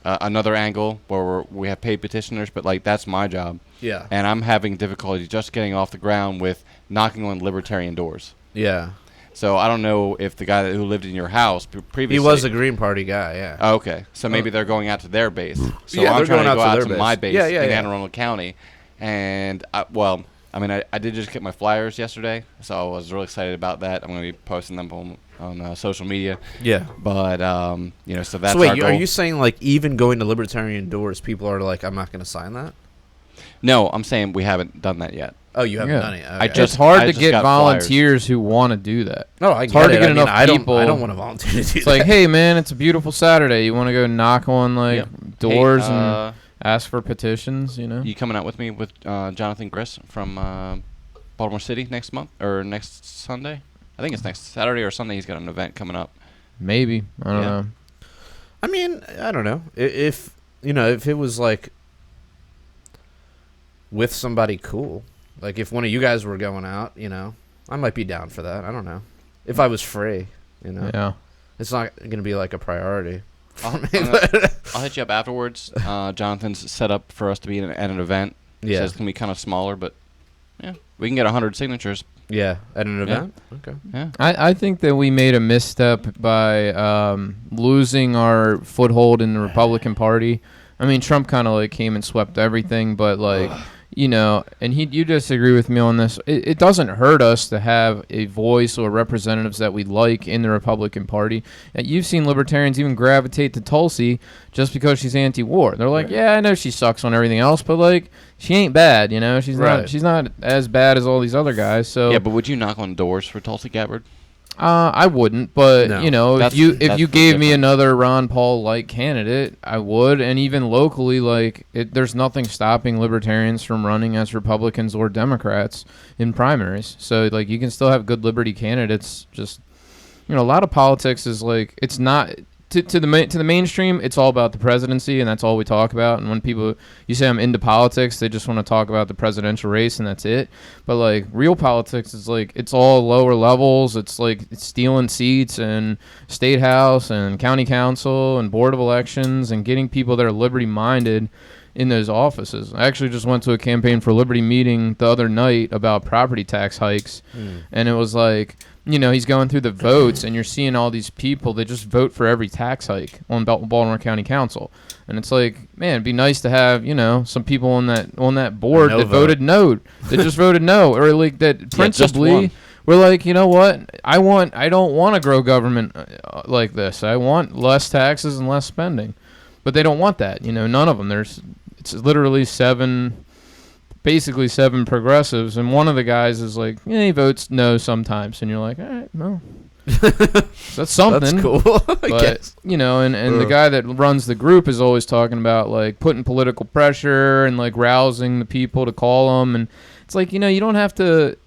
Speaker 5: another angle where we have paid petitioners, but like that's my job.
Speaker 1: Yeah.
Speaker 5: And I'm having difficulty just getting off the ground with knocking on libertarian doors.
Speaker 1: Yeah.
Speaker 5: So I don't know if the guy who lived in your house previously.
Speaker 1: He was a Green Party guy, yeah.
Speaker 5: Oh, okay. So maybe they're going out to their base. So
Speaker 1: Yeah,
Speaker 5: I'm
Speaker 1: they're
Speaker 5: trying
Speaker 1: going
Speaker 5: to go
Speaker 1: out to
Speaker 5: out
Speaker 1: their
Speaker 5: to
Speaker 1: base.
Speaker 5: my base
Speaker 1: Yeah,
Speaker 5: in
Speaker 1: yeah.
Speaker 5: Anne Arundel County. And, I did just get my flyers yesterday, so I was really excited about that. I'm going to be posting them on social media.
Speaker 1: Yeah.
Speaker 5: But, so that's
Speaker 1: So wait,
Speaker 5: our goal.
Speaker 1: are you saying like even going to libertarian doors, people are like, I'm not going to sign that?
Speaker 5: No, I'm saying we haven't done that yet.
Speaker 1: Oh, you haven't
Speaker 4: Yeah.
Speaker 1: done it.
Speaker 5: I
Speaker 1: Okay.
Speaker 4: It's hard
Speaker 5: I
Speaker 4: to
Speaker 5: just
Speaker 4: get
Speaker 5: got
Speaker 4: volunteers who want to do that.
Speaker 1: No, I
Speaker 4: It's hard to get enough people.
Speaker 1: I don't want to volunteer to do
Speaker 4: It's
Speaker 1: that.
Speaker 4: like, hey, man, it's a beautiful Saturday. You want to go knock on
Speaker 5: Yep.
Speaker 4: doors
Speaker 5: Hey,
Speaker 4: and ask for petitions? You know.
Speaker 5: you coming out with me with Jonathan Griss from Baltimore City next month or next Sunday? I think it's next Saturday or Sunday. He's got an event coming up.
Speaker 4: Maybe I don't
Speaker 5: Yeah.
Speaker 4: know.
Speaker 1: I mean, I don't know. If if it was like with somebody cool, like if one of you guys were going out, I might be down for that. I don't know. If I was free,
Speaker 4: Yeah.
Speaker 1: it's not going to be like a priority for
Speaker 5: I'll,
Speaker 1: me.
Speaker 5: I'll hit you up afterwards. Jonathan's set up for us to be at an event. He
Speaker 1: Yeah.
Speaker 5: says it's going to be kind of smaller, but yeah, we can get 100 signatures.
Speaker 1: Yeah, at an event. Okay.
Speaker 5: Yeah.
Speaker 4: I think that we made a misstep by losing our foothold in the Republican Party. I mean, Trump kind of like came and swept everything, but like, and you disagree with me on this. It doesn't hurt us to have a voice or representatives that we like in the Republican Party. You've seen libertarians even gravitate to Tulsi just because she's anti-war. They're like,
Speaker 1: Right.
Speaker 4: yeah, I know she sucks on everything else, but like, she ain't bad, She's
Speaker 1: Right.
Speaker 4: she's not as bad as all these other guys. So
Speaker 5: Yeah, but would you knock on doors for Tulsi Gabbard?
Speaker 4: I wouldn't, but
Speaker 1: No.
Speaker 4: if
Speaker 5: That's-
Speaker 4: you
Speaker 5: that's
Speaker 4: gave me
Speaker 5: different.
Speaker 4: another Ron Paul like candidate, I would. And even locally, there's nothing stopping libertarians from running as Republicans or Democrats in primaries. So you can still have good liberty candidates. Just a lot of politics is it's not to the mainstream. It's all about the presidency, and that's all we talk about. And when you say I'm into politics, they just want to talk about the presidential race, and that's it. But real politics is it's all lower levels. It's it's stealing seats and state house and county council and board of elections and getting people that are liberty minded in those offices. I actually just went to a Campaign for Liberty meeting the other night about property tax hikes, and it was he's going through the votes, and you're seeing all these people that just vote for every tax hike on Baltimore County Council, and it's man, it'd be nice to have some people on that board
Speaker 1: No
Speaker 4: that
Speaker 1: vote.
Speaker 4: voted no, that just voted no, or that principally
Speaker 5: one.
Speaker 4: we're you know what, I don't want to grow government like this. I want less taxes and less spending, but they don't want that. None of them. It's literally basically seven progressives, and one of the guys is he votes no sometimes, and you're like, all right, no, that's something.
Speaker 1: That's cool. I
Speaker 4: But
Speaker 1: guess.
Speaker 4: and the guy that runs the group is always talking about putting political pressure and rousing the people to call them, and it's you don't have to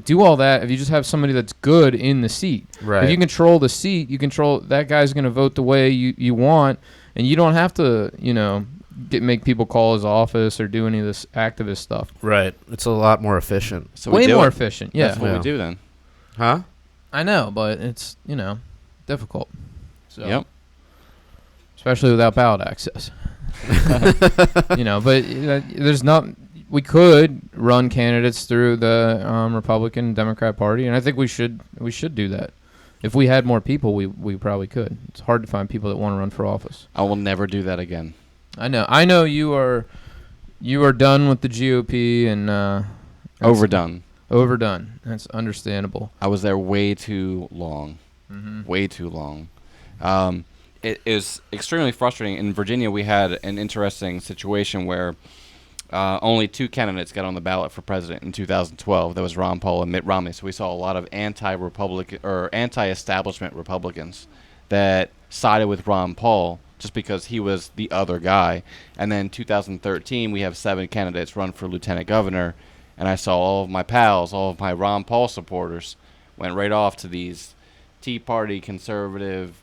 Speaker 4: do all that if you just have somebody that's good in the seat.
Speaker 1: Right.
Speaker 4: If you control the seat, you control that guy's going to vote the way you want, and you don't have to make people call his office or do any of this activist stuff.
Speaker 1: Right. It's a lot more efficient.
Speaker 5: So we
Speaker 4: Way
Speaker 5: do
Speaker 4: more
Speaker 5: it.
Speaker 4: efficient. Yeah,
Speaker 5: That's what
Speaker 1: Yeah.
Speaker 5: we do then.
Speaker 1: Huh?
Speaker 4: I know, but it's difficult. So,
Speaker 5: Yep.
Speaker 4: especially without ballot access. But there's not. We could run candidates through the Republican and Democrat Party, and I think we should do that. If we had more people, we probably could. It's hard to find people that want to run for office.
Speaker 5: I will never do that again.
Speaker 4: I know you are done with the GOP and that's
Speaker 5: Overdone.
Speaker 4: overdone. That's understandable.
Speaker 5: I was there way too long.
Speaker 4: Mm-hmm.
Speaker 5: Way too long. It is extremely frustrating. In Virginia, we had an interesting situation where only two candidates got on the ballot for president in 2012. That was Ron Paul and Mitt Romney. So we saw a lot of anti-Republican or anti-establishment Republicans that sided with Ron Paul just because he was the other guy. And then 2013, we have 7 candidates run for lieutenant governor, and I saw all of my pals, all of my Ron Paul supporters, went right off to these Tea Party conservative,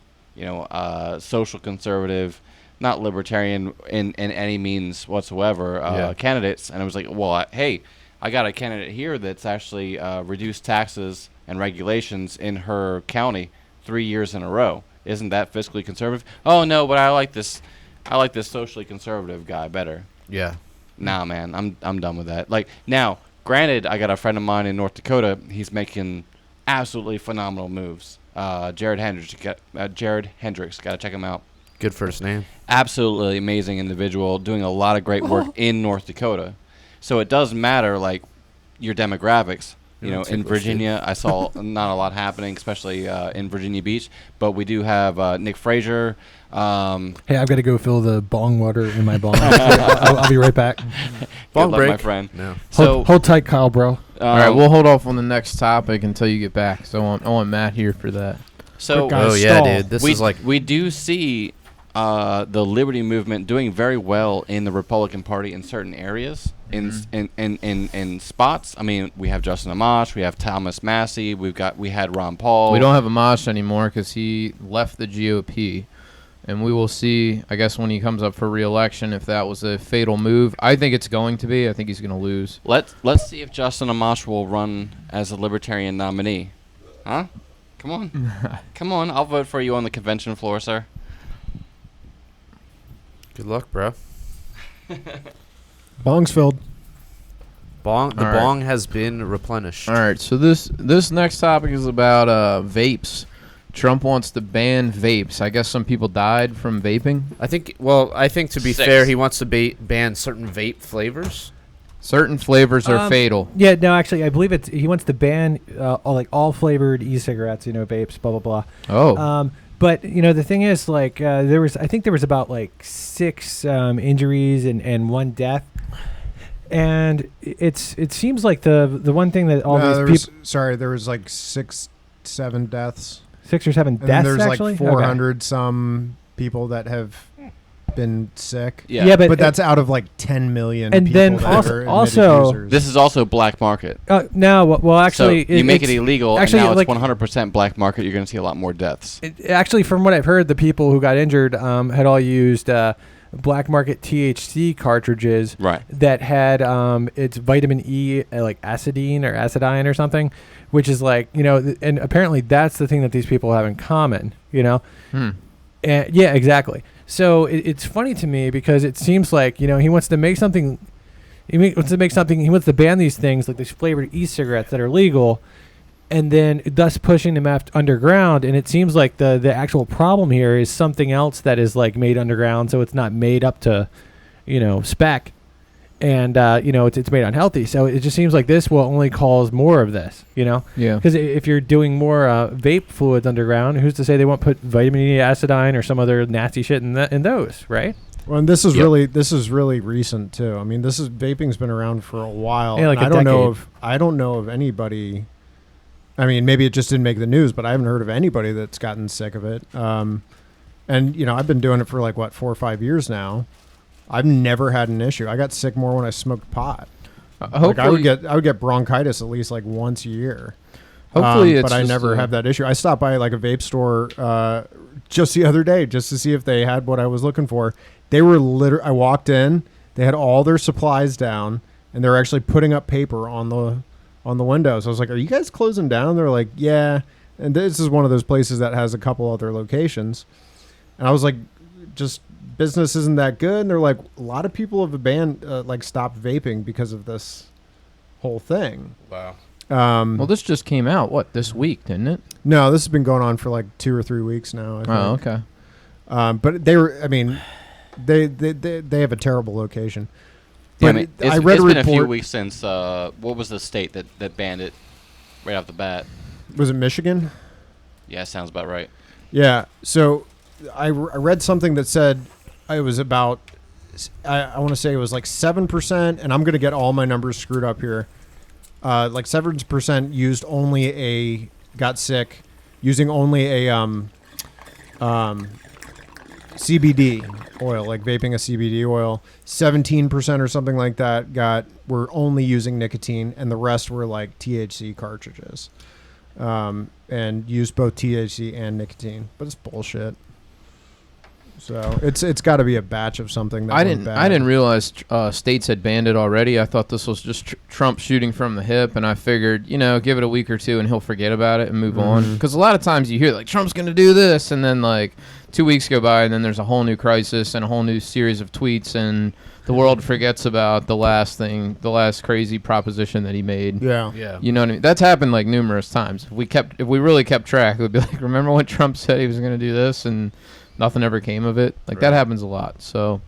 Speaker 5: social conservative, not libertarian in any means whatsoever, candidates. And I was like, well, hey, I got a candidate here that's actually reduced taxes and regulations in her county 3 years in a row. Isn't that fiscally conservative? Oh, no, but I like this I like this socially conservative guy better.
Speaker 1: Yeah.
Speaker 5: Nah, man, I'm done with that. Like, now, granted, I got a friend of mine in North Dakota. He's making absolutely phenomenal moves. Jared Hendricks, got to check him out.
Speaker 1: Good first name.
Speaker 5: Absolutely amazing individual, doing a lot of great work in North Dakota. So it does matter, like, your demographics. You know, in Virginia, I saw not a lot happening, especially in Virginia Beach. But we do have Nick Frazier.
Speaker 2: Hey, I've got to go fill the bong water in my bong. I'll be right back.
Speaker 1: Bong
Speaker 5: Good luck,
Speaker 1: break.
Speaker 5: my friend.
Speaker 1: No.
Speaker 5: So,
Speaker 2: Hold tight, Kyle, bro.
Speaker 4: All right, we'll hold off on the next topic until you get back. So I want Matt here for that.
Speaker 5: So,
Speaker 3: Quick,
Speaker 1: Oh yeah, dude. This is like
Speaker 5: we do see the liberty movement doing very well in the Republican Party in certain areas, in spots. I mean, we have Justin Amash, we have Thomas Massey, we had Ron Paul.
Speaker 4: We don't have Amash anymore because he left the GOP. And we will see, I guess, when he comes up for re-election, if that was a fatal move. I think it's going to be. I think he's going to lose.
Speaker 5: Let's see if Justin Amash will run as a Libertarian nominee. Huh? Come on. Come on. I'll vote for you on the convention floor, sir.
Speaker 1: good luck, bro.
Speaker 3: Bong's filled.
Speaker 1: The
Speaker 4: All right.
Speaker 1: bong has been replenished.
Speaker 4: All right, so this next topic is about vapes. Trump wants to ban vapes. I guess some people died from vaping.
Speaker 1: I think to be
Speaker 5: 6.
Speaker 1: fair, he wants to ban certain vape flavors.
Speaker 4: Certain flavors are fatal.
Speaker 2: Yeah, no, actually, I believe he wants to ban all flavored e-cigarettes, vapes, blah blah blah.
Speaker 4: Oh,
Speaker 2: But the thing is, like, there was about like 6 injuries and 1 death, and it seems like the one thing that all these people
Speaker 3: There was like 6-7 deaths.
Speaker 2: 6 or 7
Speaker 3: And
Speaker 2: deaths.
Speaker 3: then there's
Speaker 2: actually?
Speaker 3: like 400 some people that have been sick.
Speaker 2: Yeah,
Speaker 3: But that's out of like 10 million
Speaker 2: and
Speaker 3: people
Speaker 2: then
Speaker 3: that
Speaker 2: also-
Speaker 3: are admitted
Speaker 2: also-
Speaker 3: users.
Speaker 5: This is also black market.
Speaker 2: No, well, actually,
Speaker 5: so you make it
Speaker 2: it's-
Speaker 5: illegal,
Speaker 2: actually,
Speaker 5: and now
Speaker 2: like-
Speaker 5: it's 100% black market. You're going to see a lot more deaths.
Speaker 2: Actually, from what I've heard, the people who got injured had all used black market THC cartridges
Speaker 5: Right.
Speaker 2: that had it's vitamin E, like acidine or something, which is like, and apparently that's the thing that these people have in common,
Speaker 4: Hmm.
Speaker 2: And yeah, exactly. So it's funny to me because it seems like, he wants to make something. He wants to ban these things, like these flavored e-cigarettes that are legal, and then thus pushing them underground. And it seems like the actual problem here is something else that is like made underground, so it's not made up to, spec, and it's made unhealthy. So it just seems like this will only cause more of this,
Speaker 4: Yeah.
Speaker 2: because if you're doing more vape fluids underground, who's to say they won't put vitamin E, acidine, or some other nasty shit in those, right?
Speaker 3: Well, and this is really recent too. I mean, vaping's been around for a while.
Speaker 2: Yeah, like
Speaker 3: and
Speaker 2: a
Speaker 3: I don't know of anybody. I mean, maybe it just didn't make the news, but I haven't heard of anybody that's gotten sick of it. And I've been doing it for like 4 or 5 years now. I've never had an issue. I got sick more when I smoked pot. Like I would get bronchitis at least like once a year.
Speaker 4: Hopefully it's
Speaker 3: but I
Speaker 4: just
Speaker 3: never have that issue. I stopped by like a vape store just the other day just to see if they had what I was looking for. They were I walked in, they had all their supplies down, and they were actually putting up paper on the windows. I was like, "Are you guys closing down?" They're like, "Yeah." And this is one of those places that has a couple other locations. And I was like, "Just business isn't that good." And they're like, "A lot of people have stopped vaping because of this whole thing."
Speaker 1: Wow.
Speaker 4: Well, this just came out, this week, didn't it?
Speaker 3: No, this has been going on for like 2 or 3 weeks now. I think.
Speaker 4: Oh, okay.
Speaker 3: But they have a terrible location.
Speaker 5: Yeah,
Speaker 3: But
Speaker 5: I mean,
Speaker 3: I
Speaker 5: it's
Speaker 3: read a
Speaker 5: been a few
Speaker 3: report.
Speaker 5: weeks since, what was the state that banned it right off the bat?
Speaker 3: Was it Michigan?
Speaker 5: Yeah, sounds about right.
Speaker 3: Yeah. So I read something that said it was about, I want to say it was like 7%, and I'm going to get all my numbers screwed up here. Like 7% got sick using only a CBD oil, like vaping a CBD oil. 17% or something like that were only using nicotine, and the rest were like THC cartridges, and used both THC and nicotine. But it's bullshit. So it's got to be a batch of something. That
Speaker 4: I
Speaker 3: went bad.
Speaker 4: didn't realize states had banned it already. I thought this was just Trump shooting from the hip, and I figured, give it a week or two and he'll forget about it and move on. Because a lot of times you hear like Trump's going to do this, and then like 2 weeks go by, and then there's a whole new crisis and a whole new series of tweets, and the world forgets about the last crazy proposition that he made.
Speaker 3: Yeah.
Speaker 4: You know what I mean? That's happened like numerous times. If we really kept track, it would be like, remember when Trump said he was going to do this and nothing ever came of it? Like that happens a lot. So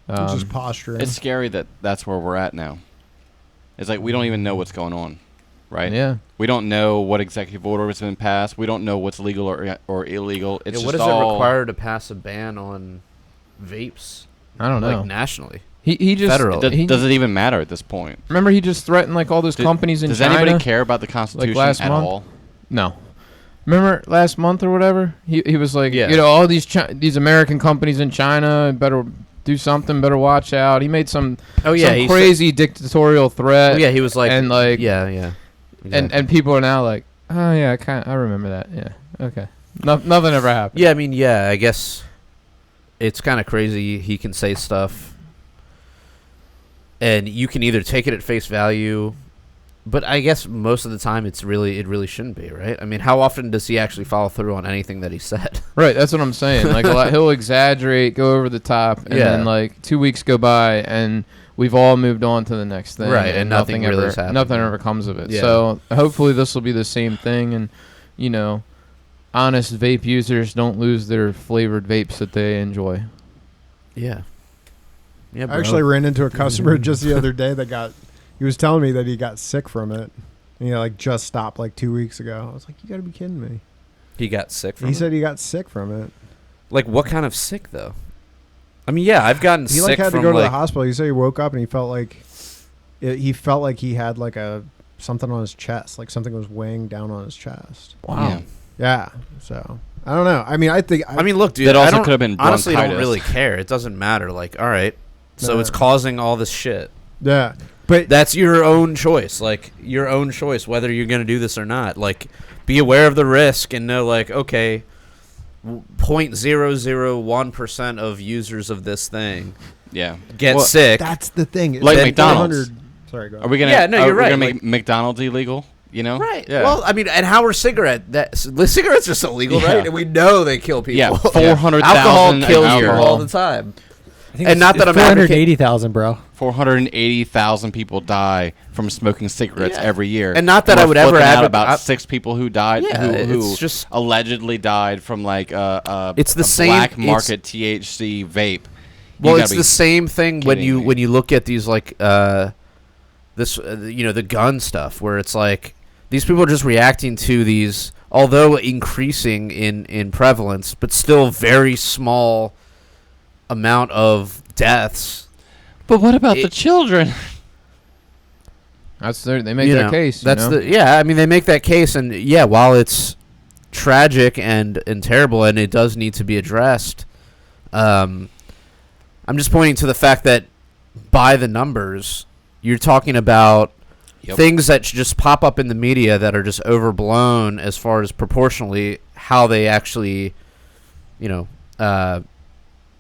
Speaker 3: It's just posturing.
Speaker 5: It's scary that that's where we're at now. It's like we don't even know what's going on, right?
Speaker 4: Yeah.
Speaker 5: We don't know what executive order has been passed. We don't know what's legal or illegal. It's
Speaker 1: what
Speaker 5: just
Speaker 1: does
Speaker 5: all
Speaker 1: it require to pass a ban on vapes?
Speaker 4: I don't know.
Speaker 1: Like nationally.
Speaker 4: He just
Speaker 1: Federal.
Speaker 5: Does it even matter at this point?
Speaker 4: remember he just threatened like all those companies in
Speaker 5: Does
Speaker 4: China.
Speaker 5: anybody care about the Constitution
Speaker 4: last
Speaker 5: at
Speaker 4: month?
Speaker 5: all?
Speaker 4: No. Remember last month or whatever? He was like,
Speaker 1: Yeah.
Speaker 4: all these American companies in China better do something, better watch out. He made some crazy dictatorial threat.
Speaker 1: Oh yeah, he was like,
Speaker 4: and like
Speaker 1: yeah. Exactly.
Speaker 4: And people are now like, oh yeah, I remember that. Yeah. Okay. Nothing ever happened.
Speaker 1: Yeah, I mean, I guess it's kind of crazy. He can say stuff, and you can either take it at face value, but I guess most of the time it really shouldn't be, right? I mean, how often does he actually follow through on anything that he said?
Speaker 4: Right, that's what I'm saying. Like he'll exaggerate, go over the top, and then like 2 weeks go by, and we've all moved on to the next thing,
Speaker 1: right? And nothing really has happened.
Speaker 4: Nothing ever comes of it.
Speaker 1: Yeah.
Speaker 4: So hopefully this will be the same thing, and honest vape users don't lose their flavored vapes that they enjoy.
Speaker 1: Yeah. Yeah. Bro.
Speaker 3: I actually ran into a customer just the other day he was telling me that he got sick from it. And just stopped like 2 weeks ago. I was like, you got to be kidding me.
Speaker 1: He got sick from it?
Speaker 3: He said he got sick from it.
Speaker 1: Like, what kind of sick, though? I mean, yeah, I've gotten
Speaker 3: He
Speaker 1: sick
Speaker 3: had
Speaker 1: from
Speaker 3: to go to the hospital. He said he woke up and he felt like he had like something on his chest, like something was weighing down on his chest.
Speaker 1: Wow.
Speaker 3: Yeah. So I don't know. I mean,
Speaker 1: look, dude.
Speaker 5: That also
Speaker 1: I don't-
Speaker 5: could have been
Speaker 1: honestly, I don't
Speaker 5: bronchitis.
Speaker 1: really care. It doesn't matter. Like, all right, so
Speaker 3: No.
Speaker 1: it's causing all this shit.
Speaker 3: Yeah. But
Speaker 1: That's your own choice. Like, your own choice whether you're gonna do this or not. Like, be aware of the risk and know, like, okay, 0.001% of users of this thing
Speaker 5: Yeah.
Speaker 1: get sick.
Speaker 3: that's the thing. It's
Speaker 5: Like
Speaker 3: then
Speaker 5: McDonald's.
Speaker 3: 400 Sorry, go
Speaker 5: Are
Speaker 3: ahead.
Speaker 5: we gonna?
Speaker 1: Yeah, no,
Speaker 5: are
Speaker 1: you're
Speaker 5: we
Speaker 1: right,
Speaker 5: gonna make
Speaker 1: like-
Speaker 5: McDonald's illegal?
Speaker 1: Right.
Speaker 5: Yeah.
Speaker 1: Well, I mean, and how are cigarettes just illegal,
Speaker 5: Yeah.
Speaker 1: right? And we know they kill people.
Speaker 5: Yeah, 400,000
Speaker 1: alcohol
Speaker 5: a
Speaker 1: kills
Speaker 5: year.
Speaker 1: people all the time.
Speaker 2: I think
Speaker 1: And not that I'm
Speaker 2: 480,000, bro.
Speaker 5: 480,000 people die from smoking cigarettes
Speaker 1: Yeah.
Speaker 5: every year.
Speaker 1: And not that
Speaker 5: We're
Speaker 1: I would ever
Speaker 5: flipping out
Speaker 1: advocate-
Speaker 5: about 6 people who died,
Speaker 1: Yeah,
Speaker 5: who
Speaker 1: it's just-
Speaker 5: allegedly died from like
Speaker 1: It's the
Speaker 5: a
Speaker 1: same-
Speaker 5: black
Speaker 1: it's-
Speaker 5: market THC vape.
Speaker 1: Well,
Speaker 5: You
Speaker 1: it's
Speaker 5: gotta
Speaker 1: the
Speaker 5: be
Speaker 1: same thing when
Speaker 5: kidding me.
Speaker 1: you look at these like the gun stuff, where it's like these people are just reacting to these, although increasing in prevalence, but still very small amount of deaths.
Speaker 5: But what about the children?
Speaker 4: They make that case.
Speaker 1: I mean, they make that case, and yeah, while it's tragic and terrible, and it does need to be addressed, I'm just pointing to the fact that by the numbers, you're talking about things that just pop up in the media that are just overblown as far as proportionally how they actually,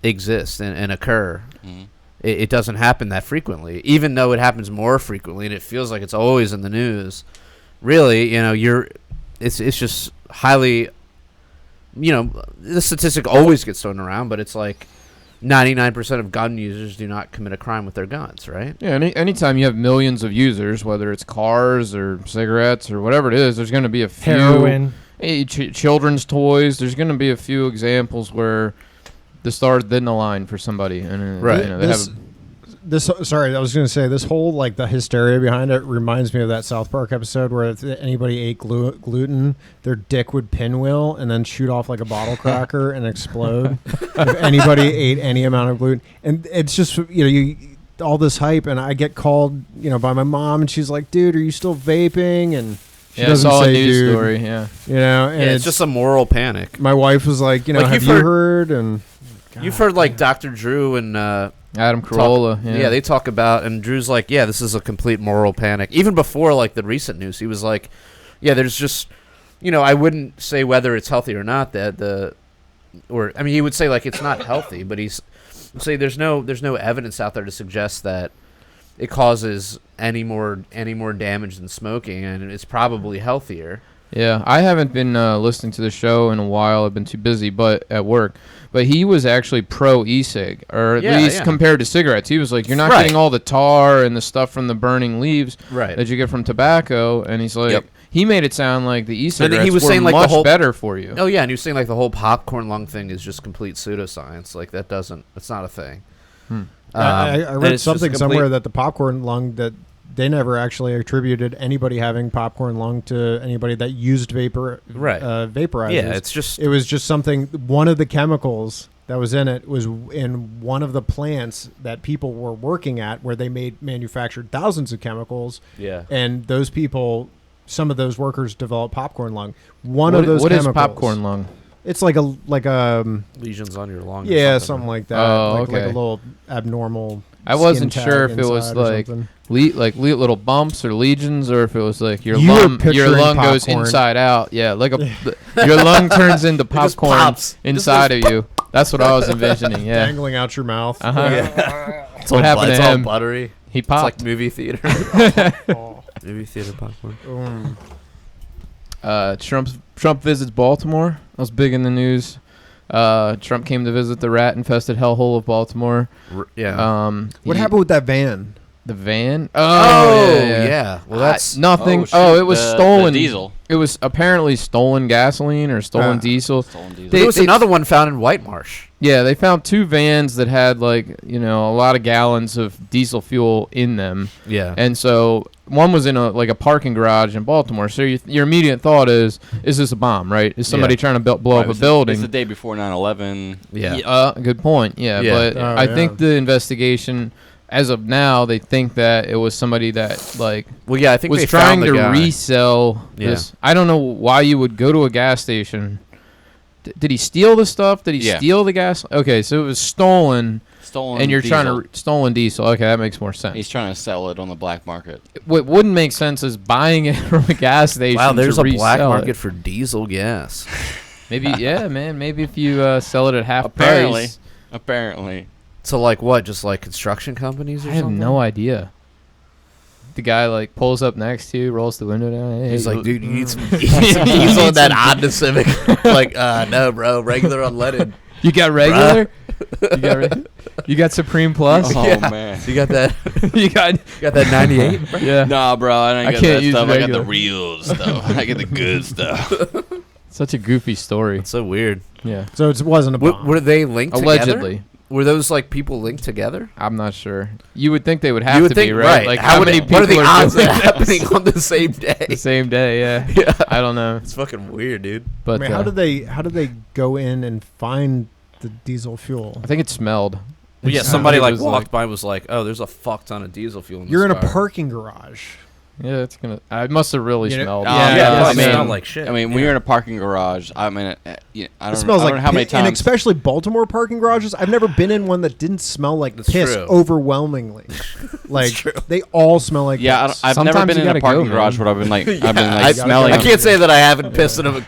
Speaker 1: exist and occur.
Speaker 5: Mm-hmm.
Speaker 1: It doesn't happen that frequently, even though it happens more frequently, and it feels like it's always in the news. Really, it's just highly, the statistic always gets thrown around, but it's like 99% of gun users do not commit a crime with their guns, right?
Speaker 4: Yeah, anytime you have millions of users, whether it's cars or cigarettes or whatever it is, there's going to be a few
Speaker 2: Heroin.
Speaker 4: Children's toys. There's going to be a few examples where the stars didn't align for somebody, and
Speaker 1: Right.
Speaker 3: Sorry, I was going to say this whole like the hysteria behind it reminds me of that South Park episode where if anybody ate gluten, their dick would pinwheel and then shoot off like a bottle cracker and explode. If anybody ate any amount of gluten, and it's just all this hype, and I get called by my mom, and she's like, "Dude, are you still vaping?" And she
Speaker 4: I
Speaker 3: doesn't
Speaker 4: saw
Speaker 3: say
Speaker 4: a news
Speaker 3: dude,
Speaker 4: story. Yeah,
Speaker 3: and
Speaker 1: It's just a moral panic.
Speaker 3: my wife was like,
Speaker 1: Like,
Speaker 3: have
Speaker 1: you've
Speaker 3: you heard? And
Speaker 1: You've heard like Dr. Drew and
Speaker 4: Adam Carolla.
Speaker 1: yeah, they talk about, and Drew's like, yeah, this is a complete moral panic. Even before like the recent news, he was like, yeah, there's just, I wouldn't say whether it's healthy or not that or I mean, he would say like it's not healthy, but he'd say there's no evidence out there to suggest that it causes any more damage than smoking, and it's probably healthier.
Speaker 4: Yeah, I haven't been listening to the show in a while. I've been too busy, but at work. But he was actually pro e-cig, or at least compared to cigarettes. He was like, you're not getting all the tar and the stuff from the burning leaves that you get from tobacco. And he's like, he made it sound like the e-cigarettes were saying, like, much better for you.
Speaker 1: Oh, yeah, and he was saying like the whole popcorn lung thing is just complete pseudoscience. Like that's not a thing.
Speaker 3: I read something somewhere that the popcorn lung, that they never actually attributed anybody having popcorn lung to anybody that used vaporizers.
Speaker 1: Yeah,
Speaker 3: it was just something. One of the chemicals that was in it was in one of the plants that people were working at, where they manufactured thousands of chemicals.
Speaker 1: Yeah,
Speaker 3: and those people, some of those workers, developed popcorn lung. What chemicals,
Speaker 4: is popcorn lung?
Speaker 3: It's like a
Speaker 1: lesions on your lung.
Speaker 3: Yeah, something like that.
Speaker 4: Oh,
Speaker 3: like a little abnormal.
Speaker 4: I wasn't sure if it was like little bumps or lesions, or if it was like your lung goes inside out. Yeah, like your lung turns into popcorn inside of you. That's what I was envisioning. Yeah,
Speaker 3: dangling out your mouth.
Speaker 1: Yeah.
Speaker 3: It's
Speaker 4: what happened to him?
Speaker 1: All buttery.
Speaker 4: He popped.
Speaker 1: It's like movie theater. Movie theater popcorn.
Speaker 4: Trump visits Baltimore. That was big in the news. Trump came to visit the rat-infested hellhole of Baltimore.
Speaker 3: What happened with that van?
Speaker 4: The van?
Speaker 1: Yeah. Well, that's
Speaker 4: nothing. It was stolen diesel. It was apparently stolen gasoline or stolen diesel.
Speaker 1: There was another one found in White Marsh.
Speaker 4: Yeah, they found 2 vans that had a lot of gallons of diesel fuel in them.
Speaker 1: Yeah.
Speaker 4: And so one was in a parking garage in Baltimore. So your immediate thought is this a bomb, right? Is somebody trying to blow up a building?
Speaker 5: It's the day before 9/11.
Speaker 4: Yeah. Good point. Yeah. But I think the investigation, as of now, they think that it was somebody that
Speaker 1: I think
Speaker 4: was
Speaker 1: they
Speaker 4: trying
Speaker 1: found
Speaker 4: to
Speaker 1: the guy.
Speaker 4: Resell this. I don't know why you would go to a gas station. Did he steal the stuff? Did he steal the gas? Okay, so it was stolen. And you're trying to stolen diesel. Okay, that makes more sense.
Speaker 5: He's trying to sell it on the black market.
Speaker 4: What wouldn't make sense is buying it from a gas station.
Speaker 1: Wow, there's
Speaker 4: to
Speaker 1: a black market
Speaker 4: it.
Speaker 1: for diesel gas.
Speaker 4: Maybe, man. Maybe if you sell it at half price.
Speaker 5: Apparently.
Speaker 1: So like what? Just like construction companies or something?
Speaker 4: I have no idea. The guy pulls up next to you, rolls the window down. Hey,
Speaker 1: he's like, dude, you need some diesel in that Honda Civic. No, bro, regular unleaded.
Speaker 4: You got regular? You got Supreme Plus?
Speaker 5: Oh, yeah. Man.
Speaker 1: You got that?
Speaker 4: you got
Speaker 1: that 98? Bro?
Speaker 4: Yeah.
Speaker 5: Nah, bro, I don't got
Speaker 4: can't
Speaker 5: that stuff.
Speaker 4: Regular.
Speaker 5: I got the real stuff. I get the good stuff.
Speaker 4: Such a goofy story.
Speaker 1: It's so weird.
Speaker 4: Yeah.
Speaker 3: So it wasn't a bomb.
Speaker 1: Were they linked
Speaker 4: Allegedly.
Speaker 1: Together? Were those people linked together?
Speaker 4: I'm not sure. You would think they would have to be, right?
Speaker 1: Like
Speaker 4: how many people
Speaker 1: what are the odds
Speaker 4: of
Speaker 1: that happening on the same day?
Speaker 4: The same day, yeah. I don't know.
Speaker 1: It's fucking weird, dude.
Speaker 4: But
Speaker 3: how did they go in and find the diesel fuel?
Speaker 4: I think it smelled.
Speaker 1: Well, yeah, somebody walked by and was like, "Oh, there's a fuck ton of diesel fuel in this
Speaker 3: You're in
Speaker 1: car."
Speaker 3: a parking garage.
Speaker 4: Yeah, it's gonna. It must have really smelled.
Speaker 1: It smelled like shit.
Speaker 5: I mean, when you're in a parking garage, I mean, I don't
Speaker 3: smells
Speaker 5: know how many times.
Speaker 3: And especially Baltimore parking garages. I've never been in one that didn't smell like piss overwhelmingly. They all smell like piss.
Speaker 5: I've never been in a parking garage where I've been smelling.
Speaker 1: I can't say that I haven't pissed in a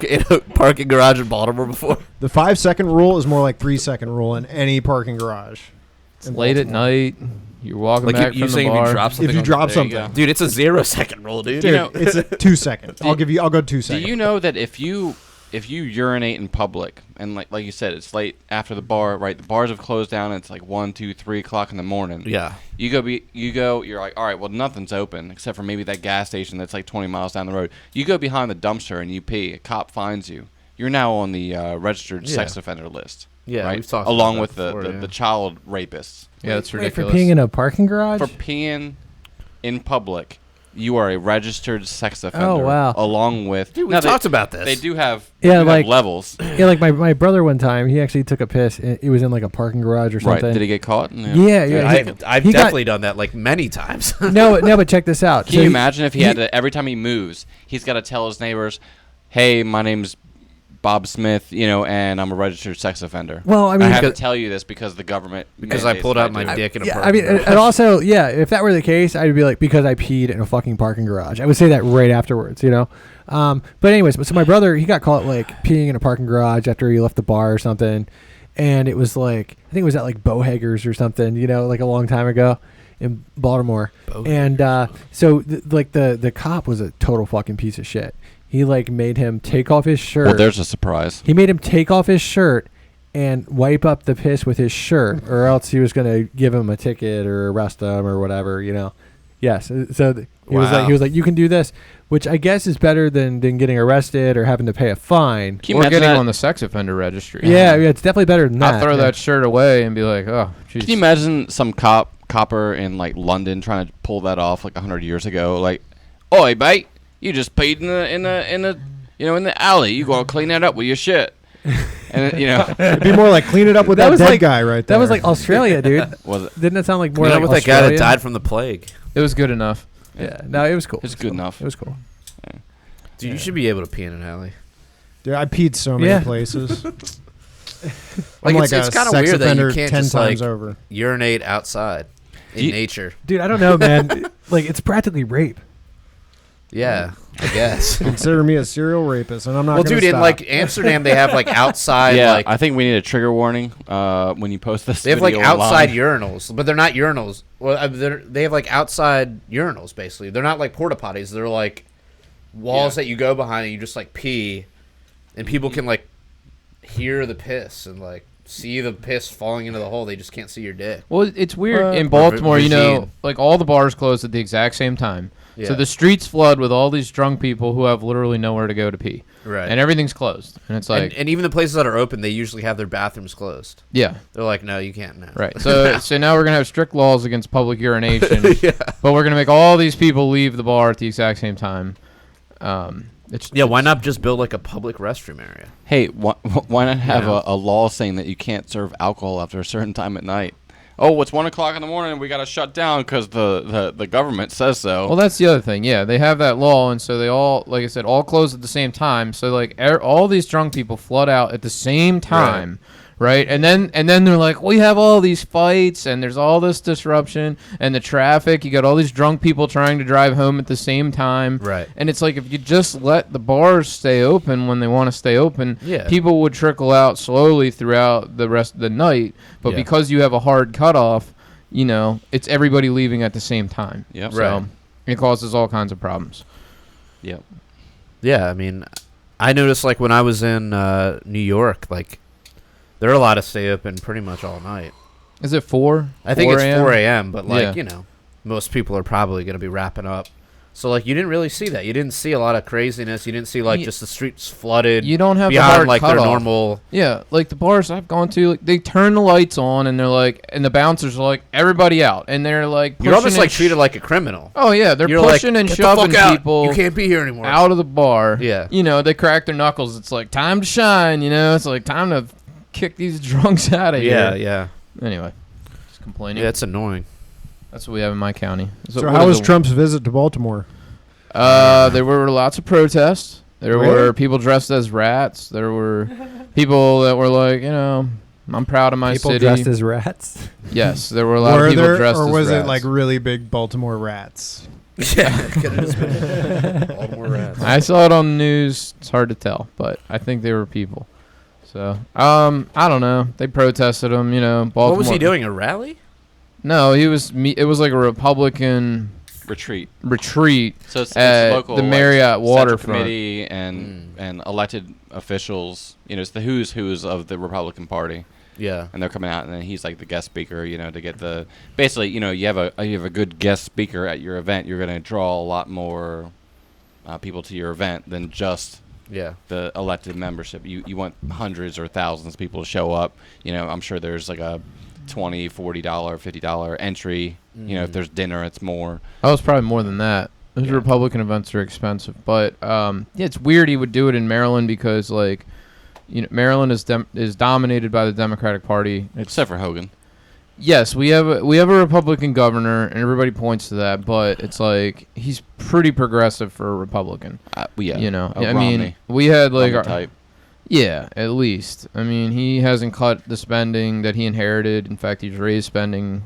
Speaker 1: parking garage in Baltimore before.
Speaker 3: The 5-second rule is more like 3-second rule in any parking garage.
Speaker 4: It's late at night. You're walking back from the bar.
Speaker 3: If you drop something,
Speaker 1: dude, it's a 0-second rule, dude.
Speaker 3: It's a 2 second. I'll go 2 seconds.
Speaker 5: Do you know that if you urinate in public and like you said, it's late after the bar, right? The bars have closed down. And it's 1, 2, 3 o'clock in the morning.
Speaker 1: Yeah.
Speaker 5: You're like, all right, well, nothing's open except for maybe that gas station that's 20 miles down the road. You go behind the dumpster and you pee. A cop finds you. You're now on the registered sex offender list.
Speaker 1: Yeah,
Speaker 5: right?
Speaker 1: We've talked
Speaker 5: along
Speaker 1: about
Speaker 5: with the child rapists.
Speaker 4: Yeah, that's ridiculous.
Speaker 2: For peeing in a parking garage?
Speaker 5: For peeing in public, you are a registered sex offender.
Speaker 2: Oh, wow.
Speaker 5: Along with...
Speaker 1: Dude, we talked about this.
Speaker 5: They do have,
Speaker 2: have
Speaker 5: levels.
Speaker 2: Yeah, my brother one time, he actually took a piss. It was in a parking garage or something.
Speaker 5: Right. Did he get caught?
Speaker 2: Yeah.
Speaker 1: I've definitely done that many times.
Speaker 2: No, but check this out.
Speaker 5: Can you imagine if he had to... Every time he moves, he's got to tell his neighbors, hey, my name's Bob Smith, and I'm a registered sex offender.
Speaker 2: Well, I
Speaker 5: I
Speaker 2: mean,
Speaker 5: have to tell you this because the government.
Speaker 1: Because I pulled out my dick in a
Speaker 2: yeah,
Speaker 1: parking
Speaker 2: I mean,
Speaker 1: garage.
Speaker 2: and also, yeah, if that were the case, I'd be like, because I peed in a fucking parking garage. I would say that right afterwards, But anyways, so my brother, he got caught like peeing in a parking garage after he left the bar or something, and it was like, I think it was at like Bohager's or something, like a long time ago in Baltimore. And so the cop was a total fucking piece of shit. He like made him take off his shirt.
Speaker 5: Well, there's a surprise.
Speaker 2: He made him take off his shirt and wipe up the piss with his shirt, or else he was gonna give him a ticket or arrest him or whatever, Yes. So he was like, you can do this, which I guess is better than getting arrested or having to pay a fine.
Speaker 4: Or getting on the sex offender registry.
Speaker 2: Yeah, it's definitely better than that.
Speaker 4: I'll throw that shirt away and be like, oh, geez.
Speaker 5: Can you imagine some copper in like London trying to pull that off like 100 years ago? Like, oi, mate, you just peed in the alley. You gotta clean that up with your shit. And
Speaker 3: It'd be more like clean it up with that
Speaker 2: was
Speaker 3: dead
Speaker 2: like,
Speaker 3: guy right there.
Speaker 2: That was like Australia, dude.
Speaker 5: Was it?
Speaker 2: Didn't it sound like more
Speaker 1: You know,
Speaker 2: like
Speaker 1: with
Speaker 2: Australia?
Speaker 1: that guy that died from the plague.
Speaker 4: It was good enough.
Speaker 2: Yeah, no, it was cool.
Speaker 5: It's good enough.
Speaker 2: It was cool.
Speaker 1: Dude, you should be able to pee in an alley.
Speaker 3: Dude, I peed so many
Speaker 2: Yeah.
Speaker 3: places.
Speaker 1: Like,
Speaker 3: I'm
Speaker 1: it's
Speaker 3: a
Speaker 1: kind of
Speaker 3: sex
Speaker 1: weird that you
Speaker 3: offender
Speaker 1: can't
Speaker 3: 10
Speaker 1: just
Speaker 3: times
Speaker 1: like
Speaker 3: over.
Speaker 1: urinate outside in nature.
Speaker 2: Dude, I don't know, man. Like, it's practically rape.
Speaker 1: Yeah, I guess.
Speaker 3: Consider me a serial rapist, and I'm not.
Speaker 1: Well,
Speaker 3: gonna
Speaker 1: dude, in
Speaker 3: stop.
Speaker 1: like Amsterdam, they have like outside.
Speaker 5: Yeah,
Speaker 1: like,
Speaker 5: I think we need a trigger warning when you post this.
Speaker 1: they have like
Speaker 5: video
Speaker 1: outside
Speaker 5: online.
Speaker 1: urinals, but they're not urinals. Well, they have like outside urinals basically. They're not like porta potties. They're like walls that you go behind and you just like pee, and people can like hear the piss and like see the piss falling into the hole. They just can't see your dick.
Speaker 4: Well, it's weird in Baltimore,
Speaker 1: Regime.
Speaker 4: like all the bars close at the exact same time.
Speaker 1: Yeah.
Speaker 4: So the streets flood with all these drunk people who have literally nowhere to go to pee.
Speaker 1: Right.
Speaker 4: And everything's closed. And it's like,
Speaker 1: and even the places that are open, they usually have their bathrooms closed.
Speaker 4: yeah.
Speaker 1: They're like, no, you can't now.
Speaker 4: Right. So now we're going to have strict laws against public urination.
Speaker 1: Yeah.
Speaker 4: But we're going to make all these people leave the bar at the exact same time.
Speaker 1: Yeah, why not just build like a public restroom area?
Speaker 5: Hey, why not have
Speaker 1: Yeah.
Speaker 5: a law saying that you can't serve alcohol after a certain time at night? Oh, it's 1 o'clock in the morning. We got to shut down because the government says so.
Speaker 4: Well, that's the other thing. Yeah, they have that law, and so they all, like I said, all close at the same time. So like all these drunk people flood out at the same time, right? And then they're like, we have all these fights, and there's all this disruption, and the traffic. You got all these drunk people trying to drive home at the same time,
Speaker 1: Right.
Speaker 4: And it's like if you just let the bars stay open when they want to stay open,
Speaker 1: Yeah.
Speaker 4: people would trickle out slowly throughout the rest of the night. But
Speaker 1: Yeah.
Speaker 4: because you have a hard cutoff, it's everybody leaving at the same time.
Speaker 5: Yep.
Speaker 4: So
Speaker 1: Right.
Speaker 4: it causes all kinds of problems.
Speaker 5: Yep.
Speaker 1: Yeah, I mean, I noticed like when I was in New York, like there are a lot of stay open pretty much all night.
Speaker 4: Is it 4?
Speaker 1: I think
Speaker 4: 4
Speaker 1: it's
Speaker 4: a.m.?
Speaker 1: 4 a.m., but like,
Speaker 4: Yeah.
Speaker 1: most people are probably going to be wrapping up. So like you didn't really see that. You didn't see a lot of craziness. You didn't see like just the streets flooded.
Speaker 4: You don't have the
Speaker 1: beyond
Speaker 4: hard
Speaker 1: like their
Speaker 4: cutoff.
Speaker 1: normal.
Speaker 4: Yeah, like the bars I've gone to, like, they turn the lights on and they're like, and the bouncers are like, everybody out, and they're like,
Speaker 1: You're almost
Speaker 4: pushing
Speaker 1: like
Speaker 4: and
Speaker 1: treated like a criminal.
Speaker 4: oh yeah, they're
Speaker 1: You're
Speaker 4: pushing
Speaker 1: like,
Speaker 4: and
Speaker 1: "Get the
Speaker 4: shoving
Speaker 1: fuck out.
Speaker 4: people
Speaker 1: You can't be here anymore.
Speaker 4: out of the bar.
Speaker 1: Yeah.
Speaker 4: They crack their knuckles. It's like time to shine. It's like time to kick these drunks out of
Speaker 1: Yeah,
Speaker 4: here.
Speaker 1: yeah,
Speaker 4: Anyway, just complaining.
Speaker 1: yeah. It's annoying.
Speaker 4: That's what we have in my county.
Speaker 3: So how was Trump's visit to Baltimore?
Speaker 4: There were lots of protests. There
Speaker 3: Really?
Speaker 4: were people dressed as rats. There were people that were like, I'm proud of my
Speaker 2: People
Speaker 4: city.
Speaker 2: dressed as rats.
Speaker 4: Yes, there were a lot
Speaker 3: Were
Speaker 4: of people
Speaker 3: there,
Speaker 4: dressed
Speaker 3: or
Speaker 4: as
Speaker 3: was
Speaker 4: rats.
Speaker 3: it like really big Baltimore rats?
Speaker 1: Yeah, it could have just been Baltimore Rats.
Speaker 4: I saw it on the news. It's hard to tell, but I think they were people. So, I don't know. They protested him, Baltimore.
Speaker 1: What was he doing? A rally?
Speaker 4: No, it was like a Republican retreat
Speaker 5: So it's
Speaker 4: at
Speaker 5: local,
Speaker 4: the Marriott
Speaker 5: Central
Speaker 4: waterfront.
Speaker 5: Committee and elected officials. It's the who's of the Republican Party.
Speaker 1: Yeah.
Speaker 5: And they're coming out, and then he's like the guest speaker, to get the basically, you have a good guest speaker at your event, you're going to draw a lot more people to your event than just the elected membership. You want hundreds or thousands of people to show up. I'm sure there's like a $20, $40, $50 entry. If there's dinner, it's more.
Speaker 4: Oh, it's probably more than that. Those Republican events are expensive, but it's weird he would do it in Maryland because like. Maryland is dominated by the Democratic Party.
Speaker 5: Except for Hogan.
Speaker 4: Yes, we have a Republican governor, and everybody points to that. But it's like he's pretty progressive for a Republican.
Speaker 5: Yeah.
Speaker 4: I
Speaker 5: Romney.
Speaker 4: mean, we had like
Speaker 5: Romney type.
Speaker 4: Yeah, at least. I mean, he hasn't cut the spending that he inherited. In fact, he's raised spending.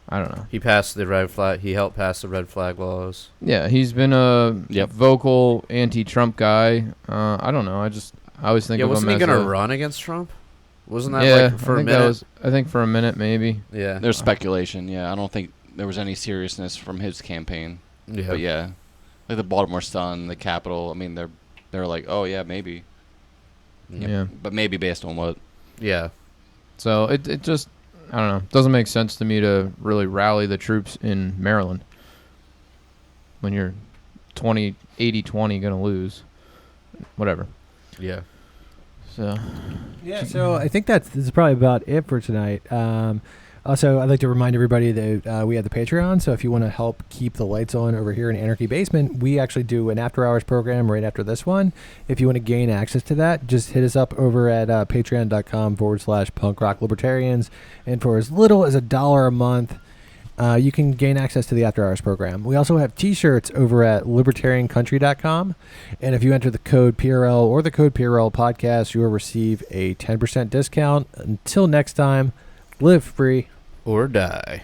Speaker 4: I don't know.
Speaker 1: He passed the red flag. He helped pass the red flag laws.
Speaker 4: Yeah, he's been a vocal anti-Trump guy. I don't know. I always think of him as
Speaker 1: wasn't he going to run against Trump? Wasn't that like for a minute?
Speaker 4: I think for a minute, maybe.
Speaker 1: Yeah.
Speaker 5: There's speculation. Yeah, I don't think there was any seriousness from his campaign.
Speaker 1: Yeah.
Speaker 5: But yeah, like the Baltimore Sun, the Capitol. I mean, they're like, oh yeah, maybe.
Speaker 4: Yeah.
Speaker 5: But maybe based on what?
Speaker 1: Yeah.
Speaker 4: So it just, I don't know, doesn't make sense to me to really rally the troops in Maryland when you're 80-20 going to lose. Whatever.
Speaker 1: Yeah.
Speaker 4: So.
Speaker 2: Yeah, so I think this is probably about it for tonight. Also, I'd like to remind everybody that we have the Patreon, so if you want to help keep the lights on over here in Anarchy Basement, we actually do an after-hours program right after this one. If you want to gain access to that, just hit us up over at patreon.com/punkrockllibertarians, and for as little as $1 a month, you can gain access to the after-hours program. We also have T-shirts over at libertariancountry.com, and if you enter the code PRL or the code PRL podcast, you will receive a 10% discount. Until next time, live free
Speaker 1: Or die.